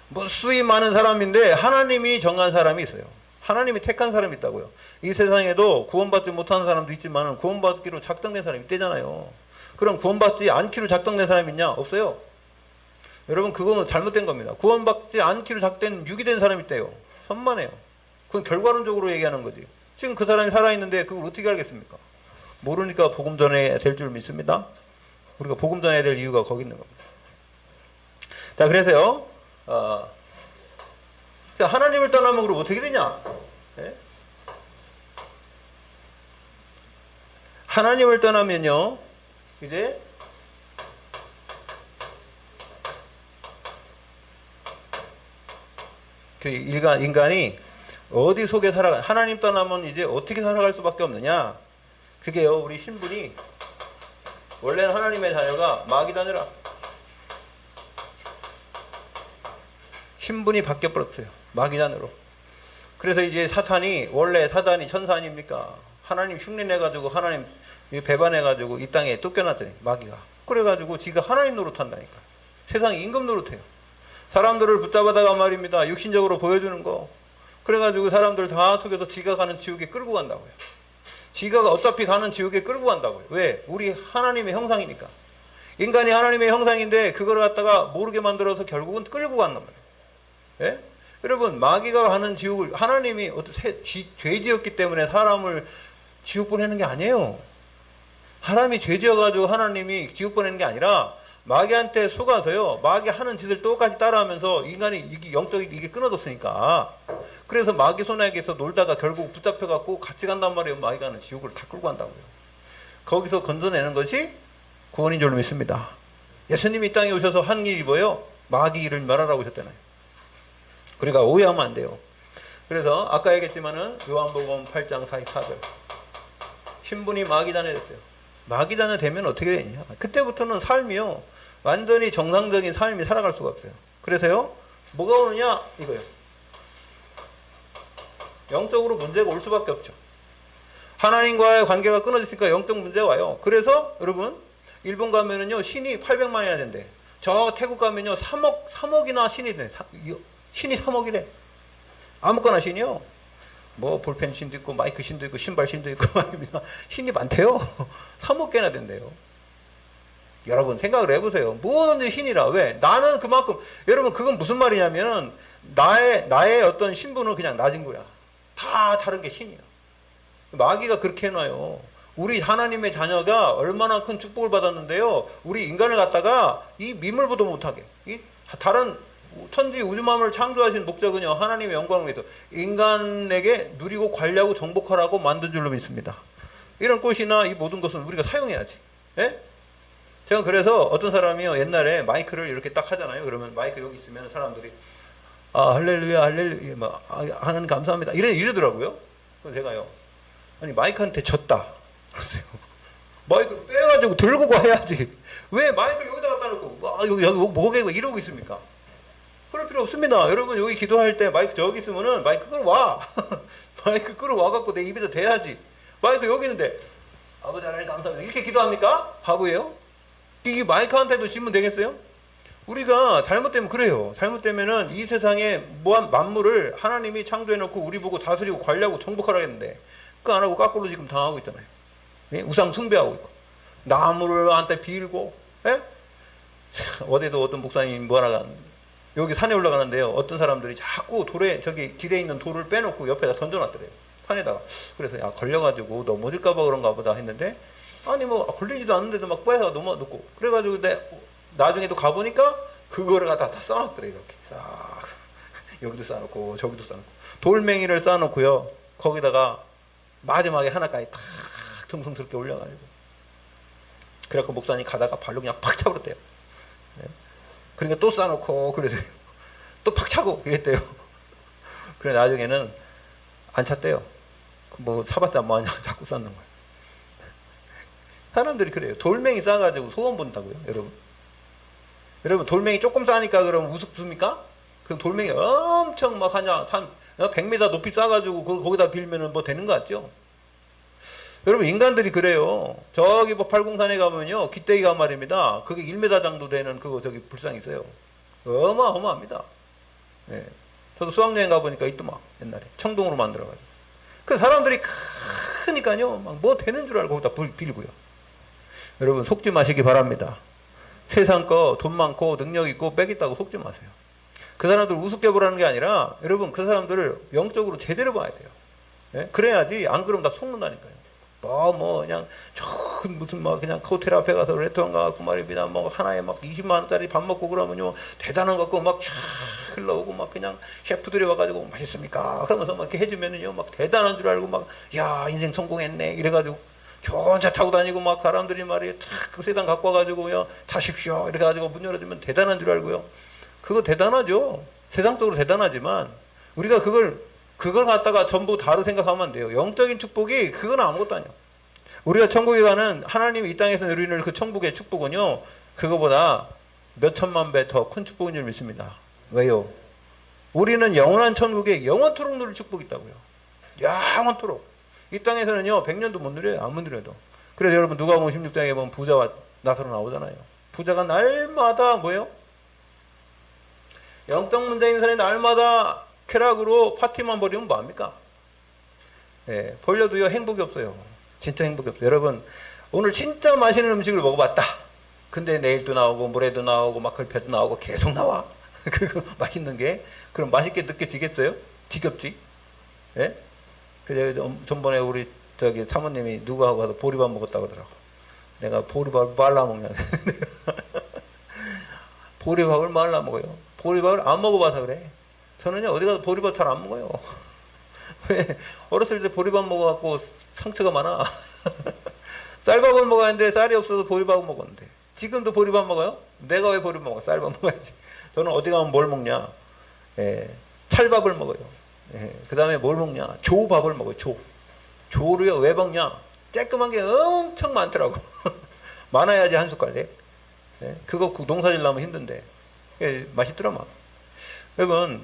무수히 많은 사람인데 하나님이 정한 사람이 있어요. 하나님이 택한 사람이 있다고요. 이 세상에도 구원받지 못하는 사람도 있지만 구원받기로 작정된 사람이 있대잖아요. 그럼 구원받지 않기로 작정된 사람이 있냐? 없어요. 여러분 그거는 잘못된 겁니다. 구원받지 않기로 작된 유기된 사람이 있대요. 선만해요. 그건 결과론적으로 얘기하는 거지. 지금 그 사람이 살아있는데 그걸 어떻게 알겠습니까? 모르니까 복음 전해야 될 줄 믿습니다. 우리가 복음 전해야 될 이유가 거기 있는 겁니다. 자 그래서요. 자, 하나님을 떠나면 그럼 어떻게 되냐? 예? 하나님을 떠나면요, 이제 그 인간이 어디 속에 살아가? 하나님 떠나면 이제 어떻게 살아갈 수밖에 없느냐? 그게요, 우리 신분이 원래는 하나님의 자녀가 마귀 자녀라. 신분이 바뀌어 버렸어요. 마귀단으로. 그래서 이제 사탄이 원래 사단이 천사 아닙니까? 하나님 흉내내가지고 하나님 배반해가지고 이 땅에 쫓겨났더니 마귀가. 그래가지고 지가 하나님 노릇한다니까. 세상이 임금 노릇해요. 사람들을 붙잡아다가 말입니다. 육신적으로 보여주는 거. 그래가지고 사람들 다 속여서 지가 가는 지옥에 끌고 간다고요. 지가 어차피 가는 지옥에 끌고 간다고요. 왜? 우리 하나님의 형상이니까. 인간이 하나님의 형상인데 그걸 갖다가 모르게 만들어서 결국은 끌고 간단 말이에요. 예? 여러분 마귀가 가는 지옥을 하나님이 죄 지었기 때문에 사람을 지옥 보내는 게 아니에요. 사람이 죄 지어가지고 하나님이 지옥 보내는 게 아니라 마귀한테 속아서요. 마귀 하는 짓을 똑같이 따라하면서 인간이 이게 영적이 이게 끊어졌으니까. 그래서 마귀 손에게서 놀다가 결국 붙잡혀갖고 같이 간단 말이에요. 마귀가 하는 지옥을 다 끌고 간다고요. 거기서 건져내는 것이 구원인 줄 믿습니다. 예수님이 이 땅에 오셔서 한 일이 뭐예요? 마귀 일을 멸하라고 하셨잖아요. 우리가 오해하면 안 돼요. 그래서 아까 얘기했지만은 요한복음 8장 44절. 신분이 마귀자녀 됐어요. 마귀자녀 되면 어떻게 되냐? 그때부터는 삶이요. 완전히 정상적인 삶이 살아갈 수가 없어요. 그래서요. 뭐가 오느냐? 이거요. 영적으로 문제가 올 수밖에 없죠. 하나님과의 관계가 끊어졌으니까 영적 문제가 와요. 그래서 여러분 일본 가면은요 신이 800만이나 된대. 저 태국 가면요 3억이나 신이 돼. 신이 3억이래. 아무거나 신이요. 뭐 볼펜 신도 있고 마이크 신도 있고 신발 신도 있고 신이 많대요. 3억 개나 된대요. 여러분 생각을 해보세요. 뭐든지 신이라. 왜? 나는 그만큼 여러분 그건 무슨 말이냐면은 나의 어떤 신분은 그냥 낮은 거야. 다 다른 게 신이야. 마귀가 그렇게 해놔요. 우리 하나님의 자녀가 얼마나 큰 축복을 받았는데요. 우리 인간을 갖다가 이 미물보도 못하게 이 다른 천지 우주만을 창조하신 목적은요. 하나님의 영광을 위해서 인간에게 누리고 관리하고 정복하라고 만든 줄로 믿습니다. 이런 꽃이나 이 모든 것은 우리가 사용해야지. 예? 제가 그래서 어떤 사람이요. 옛날에 마이크를 이렇게 딱 하잖아요. 그러면 마이크 여기 있으면 사람들이 할렐루야 할렐루야 하나님 감사합니다 이러더라고요. 그래서 제가요. 아니 마이크한테 졌다. 그랬어요. 마이크를 빼가지고 들고 가야지. 왜 마이크를 여기다 갖다 놓고 여기 목에 이러고 있습니까? 그럴 필요 없습니다. 여러분 여기 기도할 때 마이크 저기 있으면은 마이크 끌어와. 마이크 끌어와갖고 내 입에다 대야지. 마이크 여기 있는데 아버지 하나님 감사합니다 이렇게 기도합니까? 바보예요? 이게 마이크한테도 질문 되겠어요? 우리가 잘못되면 그래요. 잘못되면은 이 세상에 무한 만물을 하나님이 창조해놓고 우리 보고 다스리고 관리하고 정복하라 했는데 그거 안 하고 거꾸로 지금 당하고 있잖아요. 예? 우상 숭배하고 있고 나무를 한테 빌고 예? 어제도 어떤 목사님 뭐하나 여기 산에 올라가는데요. 어떤 사람들이 자꾸 저기 길에 있는 돌을 빼놓고 옆에다 던져놨더래요. 산에다가. 그래서 야 걸려가지고 넘어질까봐 그런가 보다 했는데 아니 뭐 걸리지도 않는데도 막 빼서 넘어놓고 그래가지고 나중에 또 가보니까 그거를 갖다 다 쌓아놨더래. 이렇게 싹 여기도 쌓아놓고 저기도 쌓아놓고 돌멩이를 쌓아놓고요. 거기다가 마지막에 하나까지 탁 둥둥스럽게 올려가지고 그래갖고 목사님 가다가 발로 그냥 팍 차버렸대요. 네. 그러니까 또 쌓아놓고 그래서 또 팍 차고 이랬대요. 그래 나중에는 안 찼대요. 뭐 사봤자 뭐하냐 자꾸 쌓는 거예요. 사람들이 그래요. 돌멩이 쌓아가지고 소원 본다고요. 여러분 돌멩이 조금 쌓으니까 그럼 우습습니까? 그럼 돌멩이 엄청 막 한 100m 높이 쌓아가지고 거기다 빌면은 뭐 되는 거 같죠? 여러분 인간들이 그래요. 저기 뭐 팔공산에 가면요 기대기가 말입니다. 그게 1m 정도 되는 그거 저기 불상이 있어요. 어마어마합니다. 예. 저도 수학여행 가보니까 있더만 옛날에 청동으로 만들어가지고 그 사람들이 크니까요 막 뭐 되는 줄 알고 거기다 빌고요. 여러분 속지 마시기 바랍니다. 세상 거 돈 많고 능력 있고 빽 있다고 속지 마세요. 그 사람들 우습게 보라는 게 아니라 여러분 그 사람들을 영적으로 제대로 봐야 돼요. 예? 그래야지 안 그러면 다 속는다니까요. 뭐 그냥 무슨 막 그냥 호텔 앞에 가서 레스토랑 가고 말입니다. 뭐 하나에 막 20만 원짜리 밥 먹고 그러면요 대단한 거 갖고 막 쫙 흘러오고 막 그냥 셰프들이 와가지고 맛있습니까? 그러면서 막 이렇게 해주면은요 막 대단한 줄 알고 막 야 인생 성공했네 이래가지고 좋은 차 타고 다니고 막 사람들이 말이에요 탁그 세상 갖고 와가지고요 타십시오 이렇게 가지고 문 열어주면 대단한 줄 알고요. 그거 대단하죠. 세상적으로 대단하지만 우리가 그걸 갖다가 전부 다로 생각하면 안 돼요. 영적인 축복이 그건 아무것도 아니야. 우리가 천국에 가는 하나님이 이 땅에서 누리는 그 천국의 축복은요 그거보다 몇 천만 배 더 큰 축복인 줄 믿습니다. 왜요? 우리는 영원한 천국에 영원토록 누릴 축복이 있다고요. 영원토록. 이 땅에서는요 100년도 못 누려요. 안 누려도. 그래서 여러분 누가복음 16장에 보면 부자와 나사로 나오잖아요. 부자가 날마다 뭐예요? 영적 문제인 사람이 날마다 쾌락으로 파티만 벌이면 뭐합니까? 예, 벌려도요 행복이 없어요. 진짜 행복이 없어요. 여러분 오늘 진짜 맛있는 음식을 먹어봤다. 근데 내일도 나오고 모레도 나오고 막 걸패도 나오고 계속 나와. 그거 맛있는 게 그럼 맛있게 느껴지겠어요? 지겹지? 예? 그래서 전번에 우리 저기 사모님이 누구하고 가서 보리밥 먹었다고 하더라고. 내가 보리밥을 말라 먹냐? 보리밥을 말라 먹어요. 보리밥을 안 먹어봐서 그래. 저는요 어디 가서 보리밥 잘 안 먹어요. 왜? 어렸을 때 보리밥 먹어갖고 상처가 많아. 쌀밥을 먹어야 하는데 쌀이 없어서 보리밥을 먹었는데 지금도 보리밥 먹어요? 내가 왜 보리밥 먹어? 쌀밥 먹어야지. 저는 어디 가면 뭘 먹냐? 예, 찰밥을 먹어요. 예, 그 다음에 뭘 먹냐? 조밥을 먹어요. 조를요 왜 먹냐? 쬐끄만 게 엄청 많더라고. 많아야지 한 숟갈에. 네? 그거 농사 지려면 힘든데. 맛있더라만. 여러분,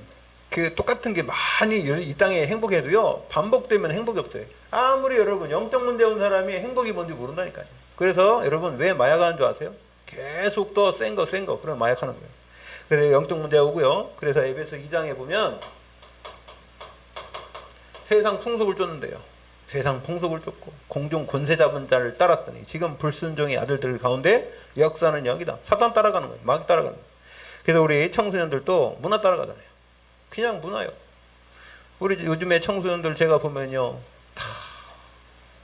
그 똑같은 게 많이 이 땅에 행복해도요, 반복되면 행복이 없어요. 아무리 여러분, 영적 문제 온 사람이 행복이 뭔지 모른다니까요. 그래서 여러분, 왜 마약하는 줄 아세요? 계속 더 센 거, 그럼 마약하는 거예요. 그래서 영적 문제 오고요. 그래서 에베소 2장에 보면, 세상 풍속을 쫓는데요. 세상 풍속을 쫓고 공중 권세 잡은 자를 따랐으니 지금 불순종의 아들들 가운데 역사는 여기다. 사탄 따라가는 거예요. 막 따라가는 거예요. 그래서 우리 청소년들도 문화 따라가잖아요. 그냥 문화요. 우리 요즘에 청소년들 제가 보면요, 다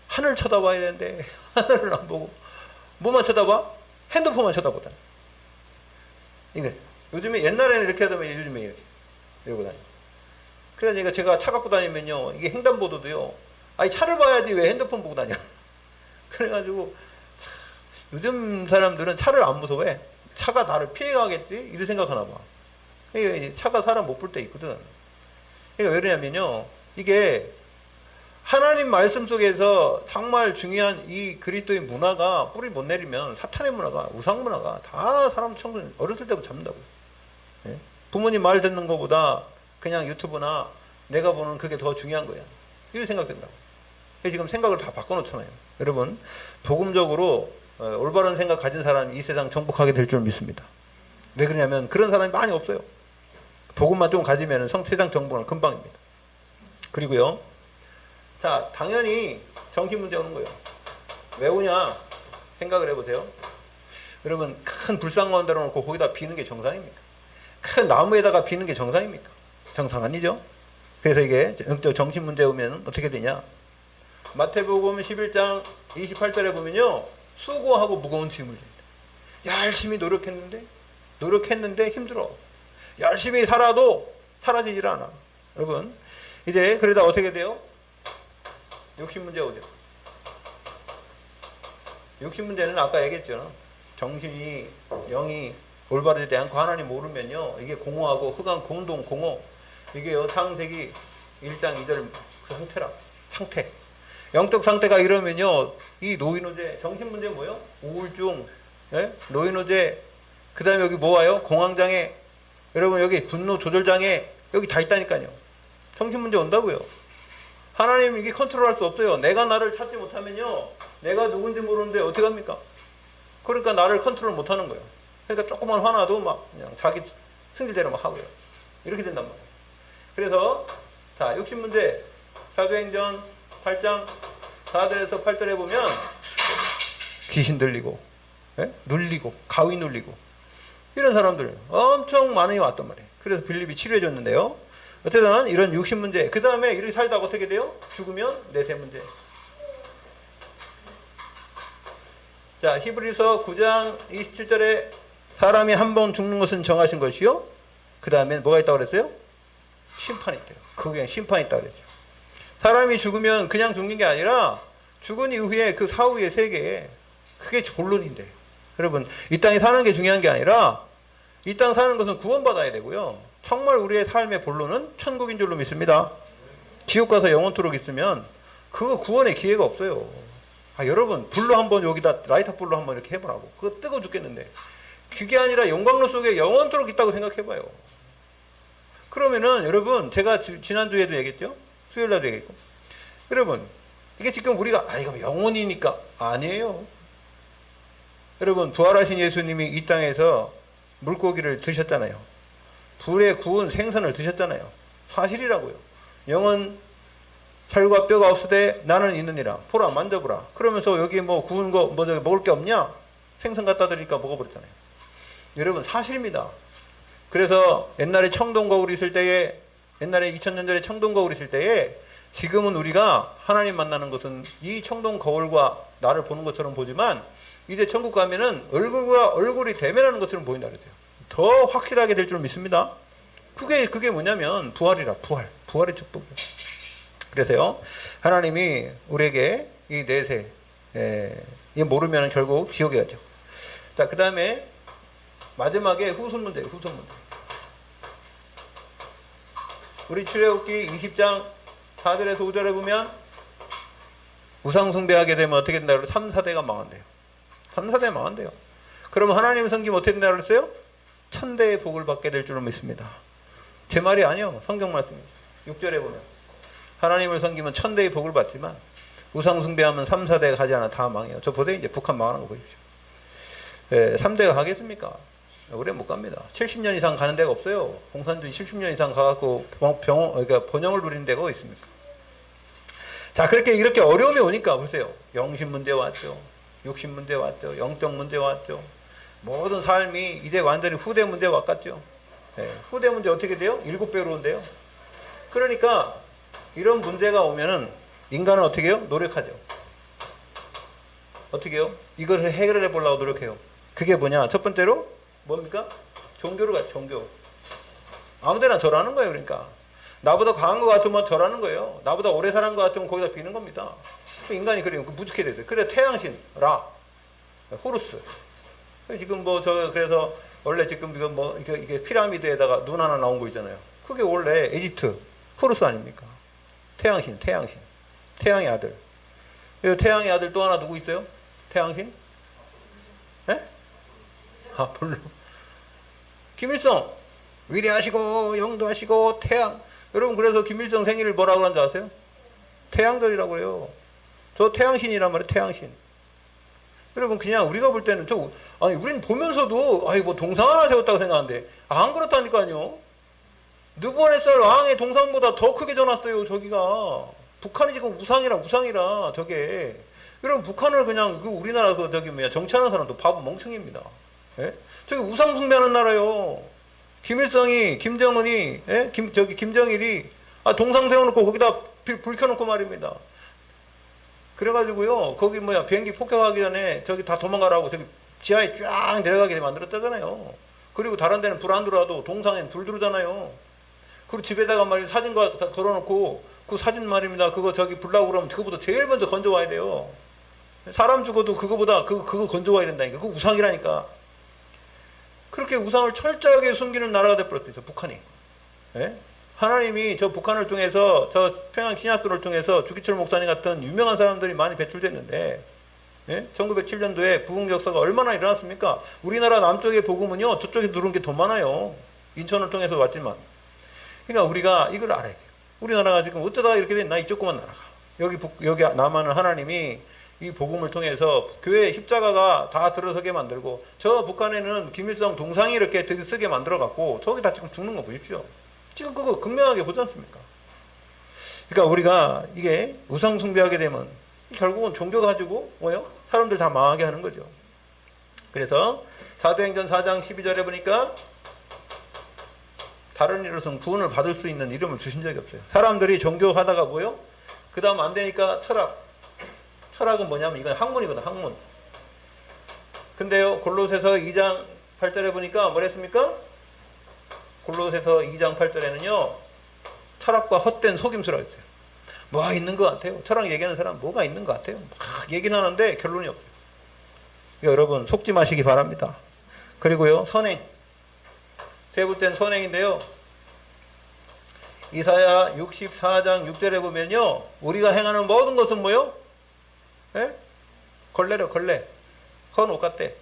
하늘 쳐다봐야 되는데 하늘을 안 보고 뭐만 쳐다봐? 핸드폰만 쳐다보다. 이게 요즘에 옛날에는 이렇게 하다면 요즘에 이렇게 이러고 다녀. 그래서 제가 차 갖고 다니면요, 이게 횡단보도도요, 아니 차를 봐야지 왜 핸드폰 보고 다녀. 그래가지고 요즘 사람들은 차를 안 무서워해. 차가 나를 피해가겠지 이렇게 생각하나 봐. 차가 사람 못 볼 때 있거든. 그러니까 왜 그러냐면요, 이게 하나님 말씀 속에서 정말 중요한 이 그리스도의 문화가 뿌리 못 내리면 사탄의 문화가, 우상 문화가 다 사람 청소년 어렸을 때부터 잡는다고요. 예? 부모님 말 듣는 것보다 그냥 유튜브나 내가 보는 그게 더 중요한 거야. 이렇게 생각된다고. 지금 생각을 다 바꿔놓잖아요. 여러분, 복음적으로 올바른 생각 가진 사람이 이 세상 정복하게 될 줄 믿습니다. 왜 그러냐면 그런 사람이 많이 없어요. 복음만 좀 가지면 세상 정복은 금방입니다. 그리고요, 자, 당연히 정신 문제 오는 거예요. 왜 오냐 생각을 해보세요. 여러분, 큰 불상 만들어 놓고 거기다 비는 게 정상입니까? 큰 나무에다가 비는 게 정상입니까? 정상 아니죠? 그래서 이게 정신 문제 오면 어떻게 되냐? 마태복음 11장 28절에 보면요, 수고하고 무거운 짐을 집니다. 열심히 노력했는데 힘들어. 열심히 살아도 사라지질 않아. 여러분, 이제 그러다 어떻게 돼요? 욕심 문제 오죠. 욕심 문제는 아까 얘기했죠. 정신이, 영이 올바르지 않고 하나님 모르면요, 이게 공허하고 흑암 공동 공허. 이게요, 창세기 1장 2절 그 상태. 영적 상태가 이러면요, 이 노인호재, 정신 문제 뭐예요? 우울증, 예? 노인호재, 그 다음에 여기 뭐 와요? 공황장애, 여러분 여기 분노 조절장애, 여기 다 있다니까요. 정신 문제 온다고요. 하나님 이게 컨트롤할 수 없어요. 내가 나를 찾지 못하면요, 내가 누군지 모르는데 어떻게 합니까? 그러니까 나를 컨트롤 못하는 거예요. 그러니까 조금만 화나도 막 그냥 자기 승질대로 막 하고요. 이렇게 된단 말이에요. 그래서 자, 욕심 문제, 사도행전 8장 4절에서 8절에 보면 귀신 들리고, 예? 눌리고, 가위 눌리고, 이런 사람들 엄청 많이 왔단 말이에요. 그래서 빌립이 치료해 줬는데요. 어쨌든 이런 육신 문제, 그 다음에 이렇게 살다가 어떻게 돼요? 죽으면 내세 문제. 자, 히브리서 9장 27절에 사람이 한 번 죽는 것은 정하신 것이요, 그 다음에 뭐가 있다고 그랬어요? 심판이 있대요. 그게 심판이 있다고 그랬죠. 사람이 죽으면 그냥 죽는 게 아니라 죽은 이후에 그 사후의 세계, 그게 본론인데, 여러분, 이 땅에 사는 게 중요한 게 아니라 이 땅 사는 것은 구원받아야 되고요, 정말 우리의 삶의 본론은 천국인 줄로 믿습니다. 지옥 가서 영원토록 있으면 그거 구원의 기회가 없어요. 여러분, 불로 한번 여기다 라이터 불로 한번 이렇게 해보라고. 그거 뜨거워 죽겠는데, 그게 아니라 영광로 속에 영원토록 있다고 생각해봐요. 그러면은 여러분, 제가 지난주에도 얘기했죠? 수요일날도 얘기했고, 여러분, 이게 지금 우리가 이거 영원이니까 아니에요. 여러분, 부활하신 예수님이 이 땅에서 물고기를 드셨잖아요. 불에 구운 생선을 드셨잖아요. 사실이라고요. 영은 살과 뼈가 없으되 나는 있느니라. 보라, 만져보라. 그러면서 여기 뭐 구운 거 뭐 먹을 게 없냐? 생선 갖다 드리니까 먹어버렸잖아요. 여러분, 사실입니다. 그래서 옛날에 청동 거울 있을 때에, 옛날에 2000년 전에 청동 거울 있을 때에, 지금은 우리가 하나님 만나는 것은 이 청동 거울과 나를 보는 것처럼 보지만, 이제 천국 가면은 얼굴과 얼굴이 대면하는 것처럼 보인다 그랬어요. 더 확실하게 될 줄 믿습니다. 그게 뭐냐면 부활이라. 부활의 축복이에요. 그래서요, 하나님이 우리에게 이 내세, 이 모르면 결국 지옥에 가죠. 자, 그 다음에 마지막에 후손 문제예요. 후손 문제. 우리 출애굽기 20장 4절에서 5절에 보면 우상 숭배하게 되면 어떻게 된다 그래요? 3, 4대가 망한대요. 3, 4대 망한대요. 그러면 하나님 섬기면 어떻게 된다 그랬어요? 천대의 복을 받게 될 줄로 믿습니다. 제 말이 아니요. 성경 말씀입니다. 6절에 보면 하나님을 섬기면 천대의 복을 받지만 우상 숭배하면 3, 4대가 가지 않아 다 망해요. 저 보세요. 이제 북한 망하는 거 보십시오. 3대가 가겠습니까? 오래 못 갑니다. 70년 이상 가는 데가 없어요. 공산주의 70년 이상 가갖고 그러니까 번영을 누리는 데가 어디 있습니까? 자, 이렇게 어려움이 오니까 보세요. 영신 문제 왔죠. 육신 문제 왔죠. 영적 문제 왔죠. 모든 삶이 이제 완전히 후대 문제 왔겠죠. 후대 문제 어떻게 돼요? 7배로 온대요. 그러니까 이런 문제가 오면은 인간은 어떻게 해요? 노력하죠. 어떻게 해요? 이걸 해결해 보려고 노력해요. 그게 뭐냐? 첫 번째로 뭡니까? 종교를 가죠. 종교. 아무데나 절하는 거예요. 그러니까 나보다 강한 것 같으면 절하는 거예요. 나보다 오래 사는 것 같으면 거기다 비는 겁니다. 인간이 그래요. 무죽게 되죠. 그래 태양신 라, 호루스. 지금 그래서 원래 지금 이게 피라미드에다가 눈 하나 나온 거 있잖아요. 그게 원래 에집트 호루스 아닙니까? 태양신. 태양의 아들. 태양의 아들 또 하나 누구 있어요? 태양신? 물론 김일성 위대하시고 영도하시고 태양. 여러분 그래서 김일성 생일을 뭐라고 하는지 아세요? 태양절이라고 해요. 저 태양신이란 말이에요. 태양신. 여러분 그냥 우리가 볼 때는 우린 보면서도 뭐 동상 하나 세웠다고 생각하는데 안 그렇다니까요. 느부갓네살 왕의 동상보다 더 크게 져놨어요. 저기가 북한이 지금 우상이라 저게. 여러분 북한을 그냥 우리나라 정치하는 사람도 바보 멍청입니다. 저기 우상 숭배하는 나라요. 김일성이 김정은이 김정일이 동상 세워놓고 거기다 불 켜놓고 말입니다. 그래가지고요 거기 비행기 폭격하기 전에 저기 다 도망가라고 저기 지하에 쫙 내려가게 만들었다잖아요. 그리고 다른 데는 불 안 들어와도 동상엔 불 들어오잖아요. 그리고 집에다가 말이야 사진과 다 걸어놓고 그 사진 말입니다. 그거 저기 불나고 그러면 그거보다 제일 먼저 건져와야 돼요. 사람 죽어도 그거보다 그거 건져와야 된다니까. 그거 우상이라니까. 그렇게 우상을 철저하게 숨기는 나라가 돼버렸어요. 북한이. 하나님이 저 북한을 통해서 저 평양 신학교를 통해서 주기철 목사님 같은 유명한 사람들이 많이 배출됐는데 1907년도에 부흥 역사가 얼마나 일어났습니까? 우리나라 남쪽의 복음은요 저쪽에 누른 게 더 많아요. 인천을 통해서 왔지만. 그러니까 우리가 이걸 알아야 돼요. 우리나라가 지금 어쩌다가 이렇게 됐나? 이쪽만 나라가. 여기 남한은 하나님이 이 복음을 통해서 교회 십자가가 다 들어서게 만들고 저 북한에는 김일성 동상이 이렇게 들쓰게 만들어갖고 저기 다 지금 죽는 거 보십시오. 지금 그거 극명하게 보지 않습니까? 그러니까 우리가 이게 우상 숭배하게 되면 결국은 종교 가지고 사람들 다 망하게 하는 거죠. 그래서 사도행전 4장 12절에 보니까 다른 이로서는 구원을 받을 수 있는 이름을 주신 적이 없어요. 사람들이 종교하다가 그 다음 안 되니까 철학은 뭐냐면 이건 학문이거든. 학문. 근데요 골로새서 2장 8절에 보니까 뭐랬습니까? 골로새서 2장 8절에는요 철학과 헛된 속임수라고 했어요. 뭐가 있는 것 같아요. 철학 얘기하는 사람 뭐가 있는 것 같아요. 막 얘기는 하는데 결론이 없어요. 그러니까 여러분 속지 마시기 바랍니다. 그리고요 선행. 세부된 선행인데요. 이사야 64장 6절에 보면요 우리가 행하는 모든 것은 뭐요? 걸레. 헌 옷 같대.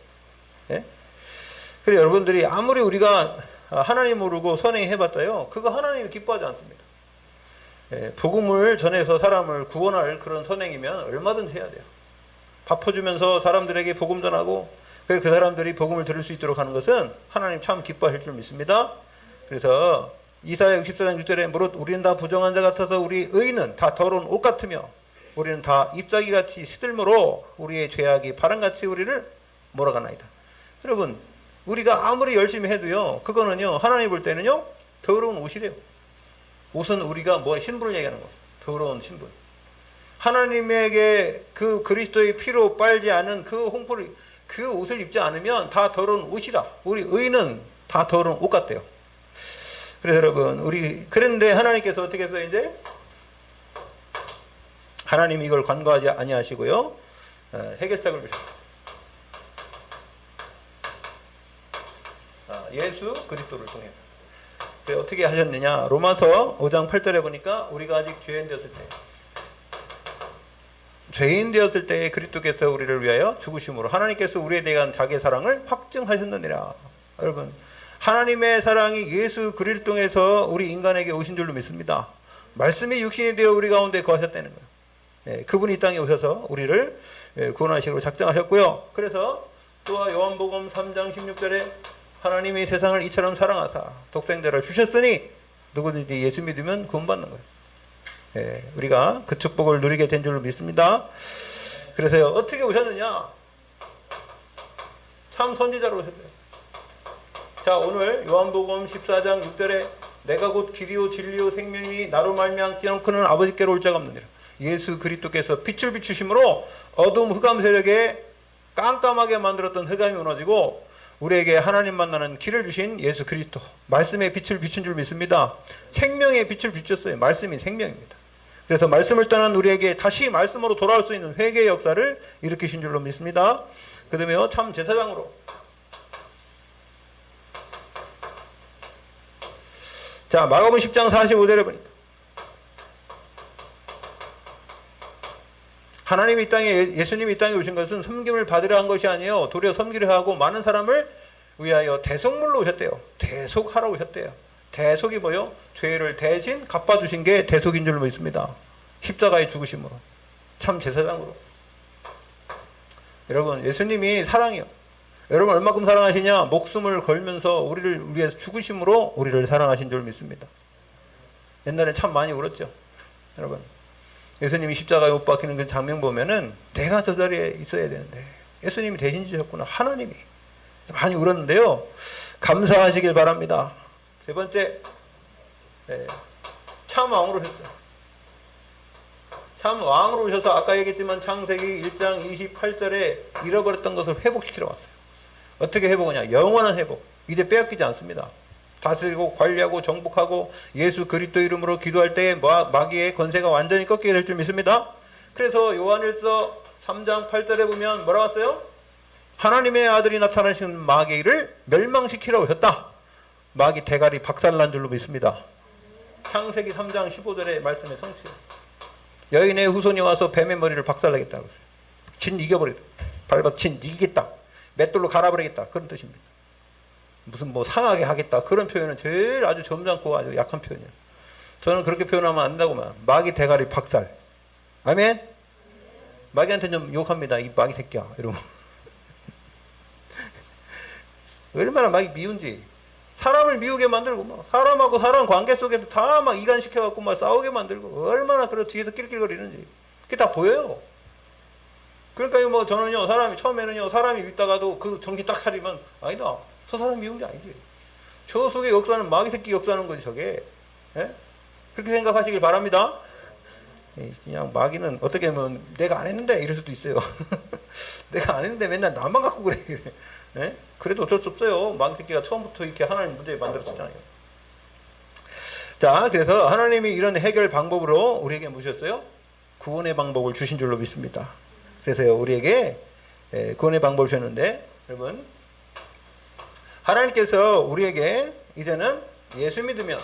그래 여러분들이 아무리 우리가 하나님 모르고 선행해봤자요 그거 하나님이 기뻐하지 않습니다. 복음을 전해서 사람을 구원할 그런 선행이면 얼마든지 해야 돼요. 밥 퍼주면서 사람들에게 복음 전하고 그 사람들이 복음을 들을 수 있도록 하는 것은 하나님 참 기뻐하실 줄 믿습니다. 그래서 이사야 64장 6절에 무릇 우리는 다 부정한 자 같아서 우리 의는 다 더러운 옷 같으며 우리는 다 잎사귀같이 시들므로 우리의 죄악이 바람같이 우리를 몰아가나이다. 여러분 우리가 아무리 열심히 해도요 그거는요 하나님 볼 때는요 더러운 옷이래요. 옷은 우리가 신분을 얘기하는 거예요. 더러운 신분. 하나님에게 그 그리스도의 피로 빨지 않은 그 옷을 입지 않으면 다 더러운 옷이다. 우리 의는 다 더러운 옷 같대요. 그래서 여러분 그런데 하나님께서 어떻게 해서 이제 하나님이 이걸 간과하지 아니하시고요 해결책을 주셨어요. 예수 그리스도를 통해. 어떻게 하셨느냐? 로마서 5장 8절에 보니까 우리가 아직 죄인 되었을 때 죄인 되었을 때 그리스도께서 우리를 위하여 죽으심으로 하나님께서 우리에 대한 자기의 사랑을 확증하셨느니라. 여러분, 하나님의 사랑이 예수 그리스도를 통해서 우리 인간에게 오신 줄로 믿습니다. 말씀이 육신이 되어 우리 가운데 거하셨다는 거예요. 예, 그분이 이 땅에 오셔서 우리를 구원하시기로 작정하셨고요. 그래서 또한 요한복음 3장 16절에 하나님이 세상을 이처럼 사랑하사 독생자를 주셨으니 누구든지 예수 믿으면 구원받는 거예요. 예, 우리가 그 축복을 누리게 된 줄로 믿습니다. 그래서요, 어떻게 오셨느냐? 참 선지자로 오셨어요. 자, 오늘 요한복음 14장 6절에 내가 곧 길이요 진리요 생명이 나로 말미암지 않고는 아버지께로 올 자가 없느니라. 예수 그리스도께서 빛을 비추심으로 어둠 흑암 세력에 깜깜하게 만들었던 흑암이 무너지고 우리에게 하나님 만나는 길을 주신 예수 그리스도, 말씀의 빛을 비춘 줄 믿습니다. 생명의 빛을 비췄어요. 말씀이 생명입니다. 그래서 말씀을 떠난 우리에게 다시 말씀으로 돌아올 수 있는 회개의 역사를 일으키신 줄로 믿습니다. 그 다음에 참 제사장으로, 자, 마가복음 10장 45절에 보니까 하나님이 이 땅에, 예수님이 이 땅에 오신 것은 섬김을 받으려 한 것이 아니에요. 도리어 섬기려 하고 많은 사람을 위하여 대속물로 오셨대요. 대속하러 오셨대요. 대속이 뭐요? 죄를 대신 갚아주신 게 대속인 줄로 믿습니다. 십자가의 죽으심으로, 참 제사장으로. 여러분, 예수님이 사랑이요. 여러분 얼마큼 사랑하시냐? 목숨을 걸면서 우리를 위해서 죽으심으로 우리를 사랑하신 줄 믿습니다. 옛날에 참 많이 울었죠. 여러분, 예수님이 십자가에 못 박히는 그 장면 보면은 내가 저 자리에 있어야 되는데 예수님이 대신 주셨구나. 하나님이. 많이 울었는데요. 감사하시길 바랍니다. 세 번째, 참 왕으로 오셨어요. 참 왕으로 오셔서 아까 얘기했지만 창세기 1장 28절에 잃어버렸던 것을 회복시키러 왔어요. 어떻게 회복하냐? 영원한 회복. 이제 빼앗기지 않습니다. 다스리고 관리하고 정복하고 예수 그리스도 이름으로 기도할 때 마귀의 권세가 완전히 꺾이게 될 줄 믿습니다. 그래서 요한일서 3장 8절에 보면 뭐라고 했어요? 하나님의 아들이 나타나신 마귀를 멸망시키러 오셨다. 마귀 대가리 박살난 줄로 믿습니다. 창세기 3장 15절의 말씀의 성취. 여인의 후손이 와서 뱀의 머리를 박살내겠다고 했어요. 진 이겨버리겠다. 밟아 진 이기겠다. 맷돌로 갈아버리겠다. 그런 뜻입니다. 무슨 뭐 상하게 하겠다. 그런 표현은 제일 아주 점잖고 아주 약한 표현이에요. 저는 그렇게 표현하면 안 된다고만. 마귀 대가리 박살. 아멘? 마귀한테 좀 욕합니다. 이 마귀 새끼야. 이러면. 얼마나 마귀 미운지. 사람을 미우게 만들고, 막 사람하고 사람 관계 속에서 다 막 이간시켜갖고 막 싸우게 만들고, 얼마나 그런 뒤에서 낄낄거리는지. 그게 다 보여요. 그러니까 뭐 저는요, 사람이, 처음에는요, 사람이 있다가도 그 정신 딱 차리면, 아니다. 저 사람 미운 게 아니지. 저 속에 역사는 마귀 새끼 역사는 거지, 저게. 예? 그렇게 생각하시길 바랍니다. 그냥 마귀는 어떻게 하면 내가 안 했는데 이럴 수도 있어요. 내가 안 했는데 맨날 나만 갖고 그래. 예? 그래도 어쩔 수 없어요. 마귀 새끼가 처음부터 이렇게 하나님 문제 만들었잖아요. 자, 그래서 하나님이 이런 해결 방법으로 우리에게 무셨어요? 구원의 방법을 주신 줄로 믿습니다. 그래서요, 우리에게 구원의 방법을 주셨는데, 여러분, 하나님께서 우리에게 이제는 예수 믿으면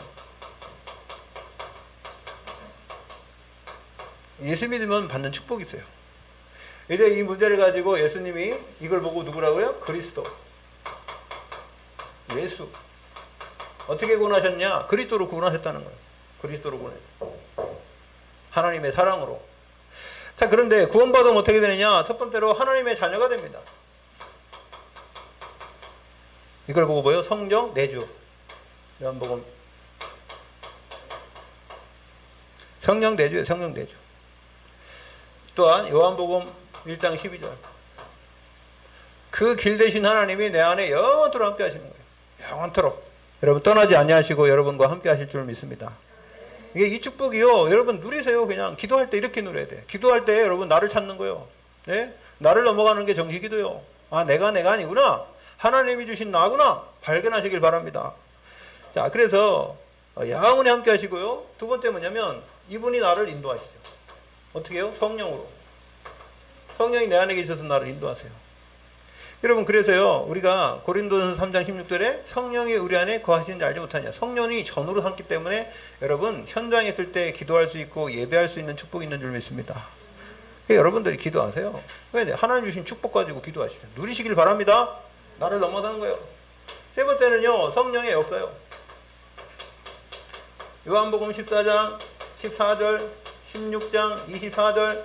받는 축복이 있어요. 이제 이 문제를 가지고 예수님이 이걸 보고 누구라고요? 그리스도. 예수. 어떻게 구원하셨냐? 그리스도로 구원하셨다는 거예요. 그리스도로 구원했어요. 하나님의 사랑으로. 자, 그런데 구원받으면 어떻게 되느냐? 첫 번째로 하나님의 자녀가 됩니다. 이걸 보고 뭐예요? 성령 내주. 요한복음. 성령 내주예요. 성령 내주. 또한 요한복음 1장 12절. 그 길 대신 하나님이 내 안에 영원토록 함께 하시는 거예요. 영원토록. 여러분 떠나지 아니하시고 여러분과 함께 하실 줄 믿습니다. 이게 이 축복이요. 여러분 누리세요. 그냥 기도할 때 이렇게 누려야 돼. 기도할 때 여러분 나를 찾는 거예요. 네? 나를 넘어가는 게 정식기도요. 아, 내가 아니구나. 하나님이 주신 나구나. 발견하시길 바랍니다. 자, 그래서 영원히 함께 하시고요. 두 번째 뭐냐면 이분이 나를 인도하시죠. 어떻게 해요? 성령으로. 성령이 내 안에 계셔서 나를 인도하세요. 여러분, 그래서요, 우리가 고린도전서 3장 16절에 성령이 우리 안에 거하시는지 알지 못하냐. 성령이 전으로 삼기 때문에 여러분, 현장에 있을 때 기도할 수 있고 예배할 수 있는 축복이 있는 줄 믿습니다. 여러분들이 기도하세요. 왜? 하나님 주신 축복 가지고 기도하시죠. 누리시길 바랍니다. 나를 넘어서는 거예요. 세 번째는요, 성령의 역사요. 요한복음 14장 14절 16장 24절.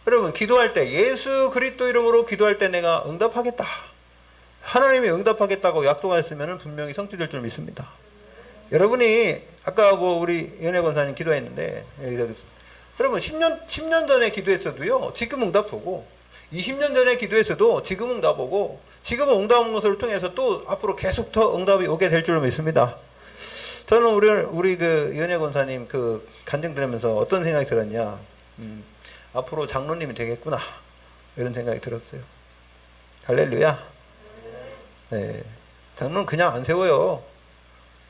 여러분, 기도할 때 예수 그리스도 이름으로 기도할 때 내가 응답하겠다, 하나님이 응답하겠다고 약속하셨으면 분명히 성취될 줄 믿습니다. 여러분이 아까 우리 연혜 권사님 기도했는데, 여러분 10년 전에 기도했어도요 지금 응답 오고, 20년 전에 기도했어도 지금 응답 오고, 지금 응답 온 것을 통해서 또 앞으로 계속 더 응답이 오게 될 줄 믿습니다. 저는 우리 그 연혜 권사님 그 간증 들으면서 어떤 생각이 들었냐, 앞으로 장로님이 되겠구나, 이런 생각이 들었어요. 할렐루야. 네, 장로는 그냥 안 세워요.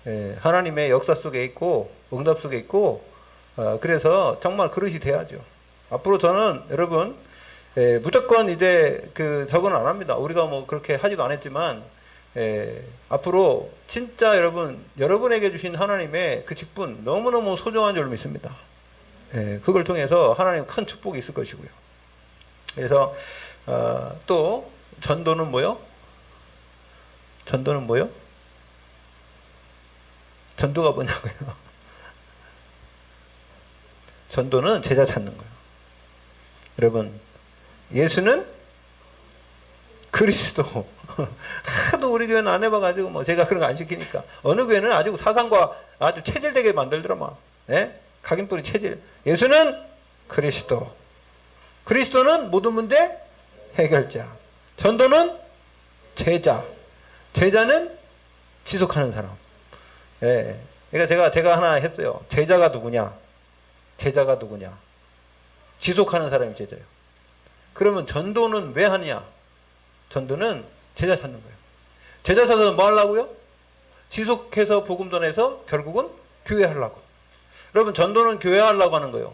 네, 하나님의 역사 속에 있고 응답 속에 있고, 그래서 정말 그릇이 돼야죠. 앞으로 저는 여러분, 무조건 이제 저거는 안 합니다. 우리가 뭐 그렇게 하지도 않았지만, 앞으로 진짜 여러분에게 주신 하나님의 그 직분 너무너무 소중한 줄 믿습니다. 그걸 통해서 하나님 큰 축복이 있을 것이고요. 그래서 또 전도는 뭐요? 전도는 뭐요? 전도가 뭐냐고요? 전도는 제자 찾는 거예요. 여러분, 예수는 그리스도. 하도 우리 교회는 안 해봐가지고 뭐 제가 그런 거 안 시키니까. 어느 교회는 아주 사상과 아주 체질되게 만들더라만. 각인뿌리 체질. 예수는 그리스도. 그리스도는 모든 문제 해결자. 전도는 제자. 제자는 지속하는 사람. 그러니까 제가 하나 했어요. 제자가 누구냐? 제자가 누구냐? 지속하는 사람이 제자예요. 그러면 전도는 왜 하느냐? 전도는 제자 찾는 거예요. 제자 찾아서 뭐 하려고요? 지속해서 복음 전해서 결국은 교회 하려고. 여러분, 전도는 교회 하려고 하는 거예요.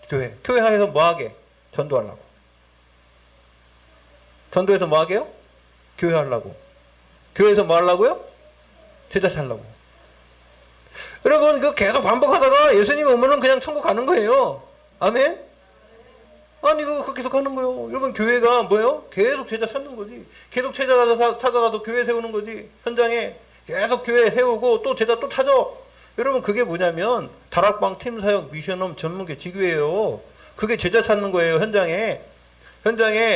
교회 하에서 뭐 하게? 전도하려고. 전도에서 뭐 하게요? 교회 하려고. 교회에서 뭐 하려고요? 제자 찾려고. 여러분, 계속 반복하다가 예수님 오면은 그냥 천국 가는 거예요. 아멘? 아니, 그거 계속 하는 거예요. 여러분, 교회가 뭐예요? 계속 제자 찾는 거지. 계속 제자 찾아가서 교회 세우는 거지. 현장에 계속 교회 세우고 또 제자 또 찾아. 여러분, 그게 뭐냐면 다락방 팀사역 미션홈 전문교 지교예요. 그게 제자 찾는 거예요. 현장에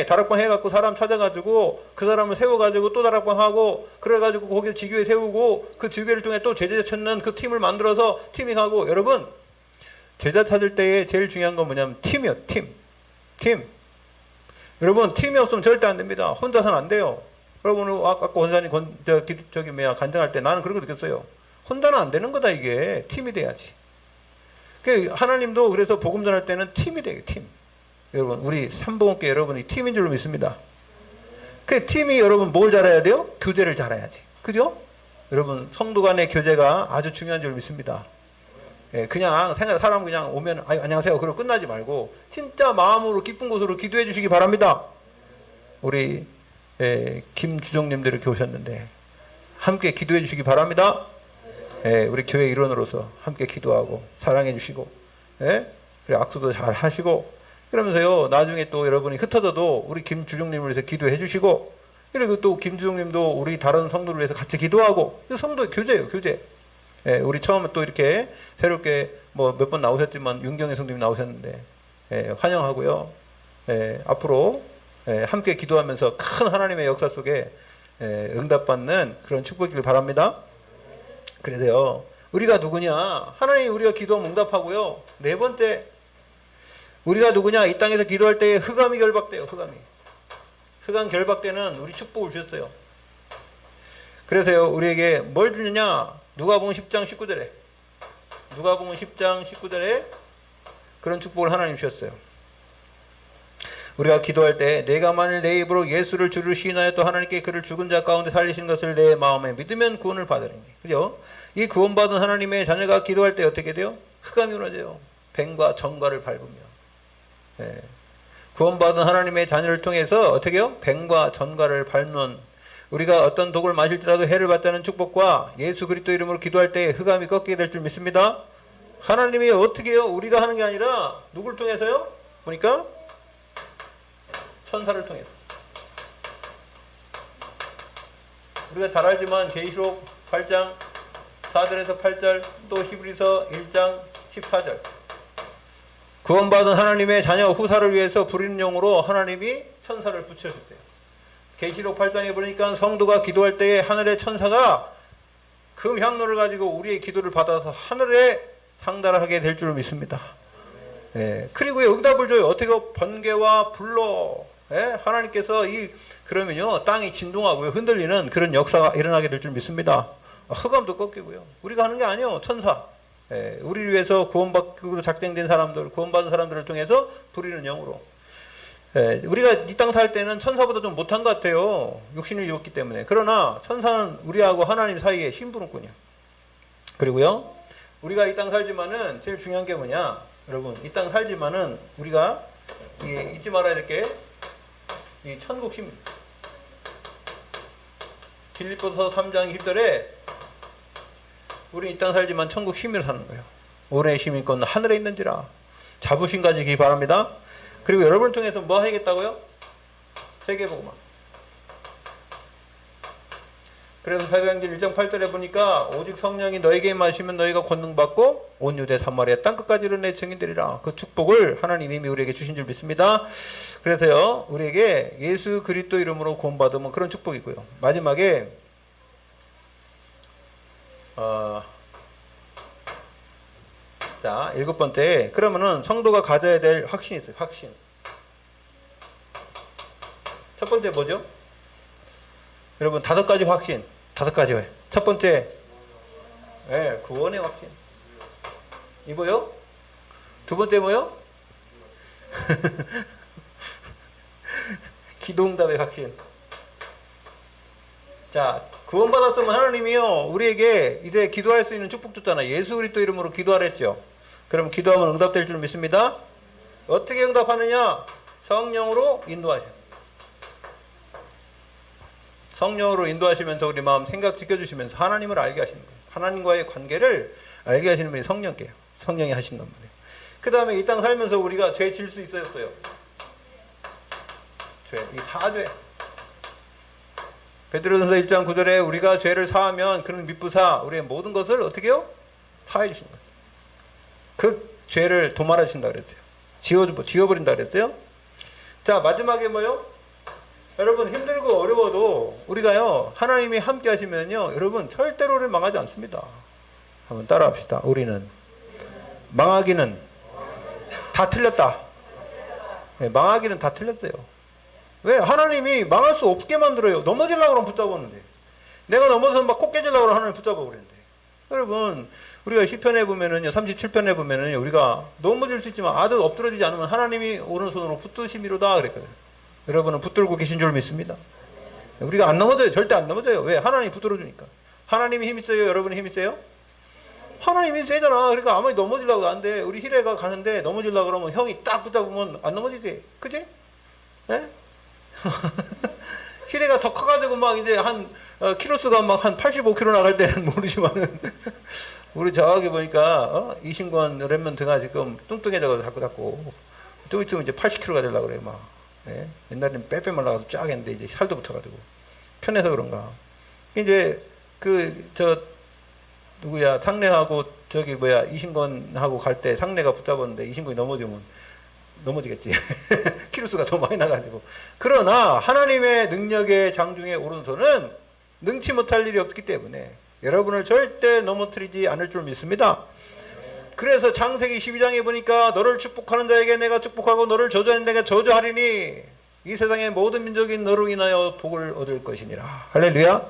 다락방 해갖고 사람 찾아가지고 그 사람을 세워가지고 또 다락방 하고, 그래가지고 거기서 지교회 세우고, 그 지교회를 통해 또 제자 찾는 그 팀을 만들어서 팀이 가고. 여러분, 제자 찾을 때에 제일 중요한 건 뭐냐면 팀이요. 팀. 여러분, 팀이 없으면 절대 안 됩니다. 혼자서는 안 돼요. 여러분, 아까 원사님 간증할 때 나는 그런 거 느꼈어요. 혼자는 안 되는 거다. 이게 팀이 돼야지. 하나님도 그래서 복음 전할 때는 팀이 돼요. 팀. 여러분, 우리 삼봉업계 여러분이 팀인 줄로 믿습니다. 그 팀이 여러분 뭘 잘해야 돼요? 교제를 잘해야지. 그죠? 여러분, 성도 간의 교제가 아주 중요한 줄 믿습니다. 그냥 사람 그냥 오면 안녕하세요 그러고 끝나지 말고 진짜 마음으로 기쁜 곳으로 기도해 주시기 바랍니다. 우리 김주정님들 이렇게 오셨는데 함께 기도해 주시기 바랍니다. 우리 교회 일원으로서 함께 기도하고 사랑해 주시고, 그리고 악수도 잘 하시고, 그러면서요 나중에 또 여러분이 흩어져도 우리 김주정님을 위해서 기도해 주시고, 그리고 또 김주정님도 우리 다른 성도를 위해서 같이 기도하고. 성도의 교제예요. 교제. 우리 처음에 또 이렇게 새롭게 뭐 몇 번 나오셨지만 윤경혜 성도님 나오셨는데, 환영하고요. 앞으로 함께 기도하면서 큰 하나님의 역사 속에 응답받는 그런 축복이길 바랍니다. 그래서요, 우리가 누구냐? 하나님, 우리가 기도하면 응답하고요. 네 번째, 우리가 누구냐? 이 땅에서 기도할 때 흑암이 결박돼요. 흑암 결박되는 우리 축복을 주셨어요. 그래서요, 우리에게 뭘 주느냐? 누가복음 10장 19절에 누가복음 10장 19절에 그런 축복을 하나님 주셨어요. 우리가 기도할 때 내가 만일 내 입으로 예수를 주를 시인하여 또 하나님께 그를 죽은 자 가운데 살리신 것을 내 마음에 믿으면 구원을 받으리니. 그죠? 이 구원받은 하나님의 자녀가 기도할 때 어떻게 돼요? 흑암이 무너져요. 뱀과 정과를 밟으며. 구원받은 하나님의 자녀를 통해서 어떻게 해요? 뱀과 전과를 밟는, 우리가 어떤 독을 마실지라도 해를 받다는 축복과 예수 그리스도 이름으로 기도할 때 흑암이 꺾이게 될 줄 믿습니다. 하나님이 어떻게 해요? 우리가 하는 게 아니라 누굴 통해서요? 보니까 천사를 통해서. 우리가 잘 알지만 계시록 8장 4절에서 8절, 또 히브리서 1장 14절. 구원받은 하나님의 자녀 후사를 위해서 부리는 용으로 하나님이 천사를 붙여줬대요. 계시록 8장에 보니까 성도가 기도할 때에 하늘의 천사가 금 향로를 가지고 우리의 기도를 받아서 하늘에 상달하게 될 줄 믿습니다. 예, 그리고 응답을 줘요. 어떻게 번개와 불로, 예? 하나님께서 그러면요 땅이 진동하고요 흔들리는 그런 역사가 일어나게 될 줄 믿습니다. 흑암도 꺾이고요. 우리가 하는 게 아니에요. 천사. 예, 우리를 위해서 구원받고 작정된 사람들, 구원받은 사람들을 통해서 부리는 영으로. 예, 우리가 이 땅 살 때는 천사보다 좀 못한 것 같아요. 육신을 입었기 때문에. 그러나 천사는 우리하고 하나님 사이에 심부름꾼이야. 그리고요, 우리가 이 땅 살지만은 제일 중요한 게 뭐냐? 여러분, 이 땅 살지만은 우리가 잊지 말아야 될 게 이 천국 심. 빌립보서 3장 10절에 우리 이 땅 살지만 천국 심으로 사는 거예요. 오래 심일건 하늘에 있는지라. 자부심 가지기 바랍니다. 그리고 여러분을 통해서 뭐 하겠다고요? 세계복음화. 그래서 사도행전 1장 8절에 보니까 오직 성령이 너에게 임하시면 너희가 권능받고 온 유대 사마리아 땅끝까지를 내 증인되리라. 그 축복을 하나님 이미 우리에게 주신 줄 믿습니다. 그래서요, 우리에게 예수 그리스도 이름으로 구원받으면 그런 축복이고요. 마지막에 자, 7번째. 그러면은 성도가 가져야 될 확신이 있어요. 확신. 첫 번째 뭐죠? 여러분, 5가지 확신. 5가지 왜? 첫 번째, 네, 구원의 확신. 이 뭐요? 두 번째 뭐요? 기도응답의 확신. 자, 구원받았으면 하나님이요 우리에게 이제 기도할 수 있는 축복 줬잖아요. 예수 그리스도 이름으로 기도하랬죠. 그럼 기도하면 응답될 줄 믿습니다. 어떻게 응답하느냐? 성령으로 인도하셔. 성령으로 인도하시면서 우리 마음 생각 지켜주시면서 하나님을 알게 하시는 거예요. 하나님과의 관계를 알게 하시는 분이 성령께요. 성령이 하신단 말이에요. 그 다음에 이 땅 살면서 우리가 죄 질 수 있어요, 없어요? 죄, 이 사죄. 베드로전서 1장 9절에 우리가 죄를 사하면 그는 미쁘사 우리의 모든 것을 어떻게 해요? 사해 주신 거예요. 그 죄를 도말해 주신다 그랬어요. 지워버린다 그랬어요. 자, 마지막에 뭐요? 여러분, 힘들고 어려워도 우리가요 하나님이 함께 하시면요 여러분 절대로 우리를 망하지 않습니다. 한번 따라 합시다. 우리는 망하기는 다 틀렸다. 네, 망하기는 다 틀렸어요. 왜? 하나님이 망할 수 없게 만들어요. 넘어지려고 그러면 붙잡았는데, 내가 넘어져서 막 코 깨지려고 그러면 하나님 붙잡아 버리는데. 여러분, 우리가 시편에 보면은요 37편에 보면은요 우리가 넘어질 수 있지만 아주 엎드러지지 않으면 하나님이 오른손으로 붙드심이로다 그랬거든요. 여러분은 붙들고 계신 줄 믿습니다. 우리가 안 넘어져요. 절대 안 넘어져요. 왜? 하나님이 붙들어주니까. 하나님이 힘이 세요? 여러분이 힘이 세요? 하나님이 세잖아. 그러니까 아무리 넘어지려고 안 돼. 우리 희래가 가는데 넘어지려고 그러면 형이 딱 붙잡으면 안 넘어지지. 그지? 예? 희래가 더 커가지고 막 이제 키로수가 막 한 85km 나갈 때는 모르지만은 우리 저기 보니까 이신권 랩먼트가 지금 뚱뚱해져가지고 자꾸 좀 있으면 이제 80km가 되려고 그래요. 막. 예? 옛날에는 빼빼 말라가지고 쫙 했는데 이제 살도 붙어가지고 편해서 그런가. 이제 누구야 상례하고 이신권하고 갈 때 상례가 붙잡았는데 이신권이 넘어지겠지. 키로수가 더 많이 나가지고. 그러나 하나님의 능력의 장중에 오른손은 능치 못할 일이 없기 때문에 여러분을 절대 넘어뜨리지 않을 줄 믿습니다. 그래서 창세기 12장에 보니까 너를 축복하는 자에게 내가 축복하고 너를 저주하는 내가 저주하리니 이 세상의 모든 민족이 너로 인하여 복을 얻을 것이니라. 할렐루야.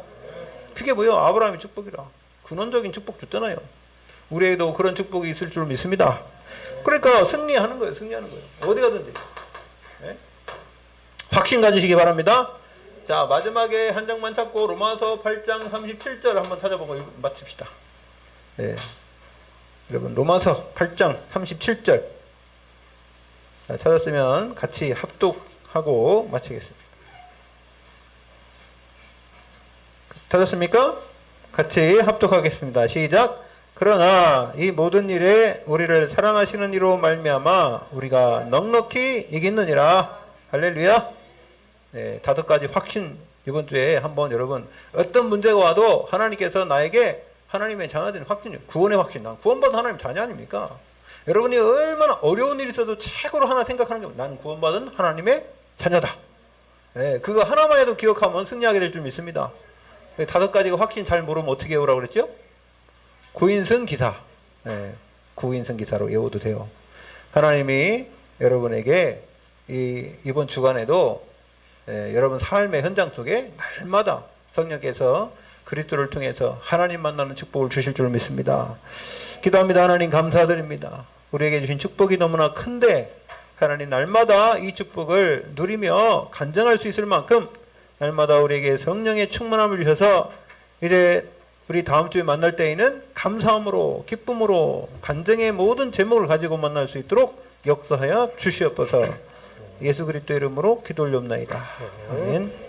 그게 뭐예요? 아브라함의 축복이라. 근원적인 축복 줬잖아요. 우리에게도 그런 축복이 있을 줄 믿습니다. 그러니까 승리하는 거예요. 어디 가든지. 네? 확신 가지시기 바랍니다. 자, 마지막에 한 장만 찾고 로마서 8장 37절 한번 찾아보고 마칩시다. 네. 여러분, 로마서 8장 37절 찾았으면 같이 합독하고 마치겠습니다. 찾았습니까? 같이 합독하겠습니다. 시작. 그러나 이 모든 일에 우리를 사랑하시는 이로 말미암아 우리가 넉넉히 이기느니라. 할렐루야. 5 가지 확신 이번 주에 한번 여러분 어떤 문제가 와도 하나님께서 나에게 하나님의 자녀된 확신, 구원의 확신, 난 구원받은 하나님 자녀 아닙니까? 여러분이 얼마나 어려운 일이 있어도 최고로 하나 생각하는 게 나는 구원받은 하나님의 자녀다. 그거 하나만 해도 기억하면 승리하게 될 줄 믿습니다. 5 가지가 확신 잘 모르면 어떻게 외우라고 그랬죠? 구인승 기사. 9인승 기사로 외워도 돼요. 하나님이 여러분에게 이번 주간에도 여러분 삶의 현장 속에 날마다 성령께서 그리스도를 통해서 하나님 만나는 축복을 주실 줄 믿습니다. 기도합니다. 하나님 감사드립니다. 우리에게 주신 축복이 너무나 큰데 하나님 날마다 이 축복을 누리며 간증할 수 있을 만큼 날마다 우리에게 성령의 충만함을 주셔서 이제 우리 다음 주에 만날 때에는 감사함으로 기쁨으로 간증의 모든 제목을 가지고 만날 수 있도록 역사하여 주시옵소서. 예수 그리스도 이름으로 기도 올려옵나이다. 아멘.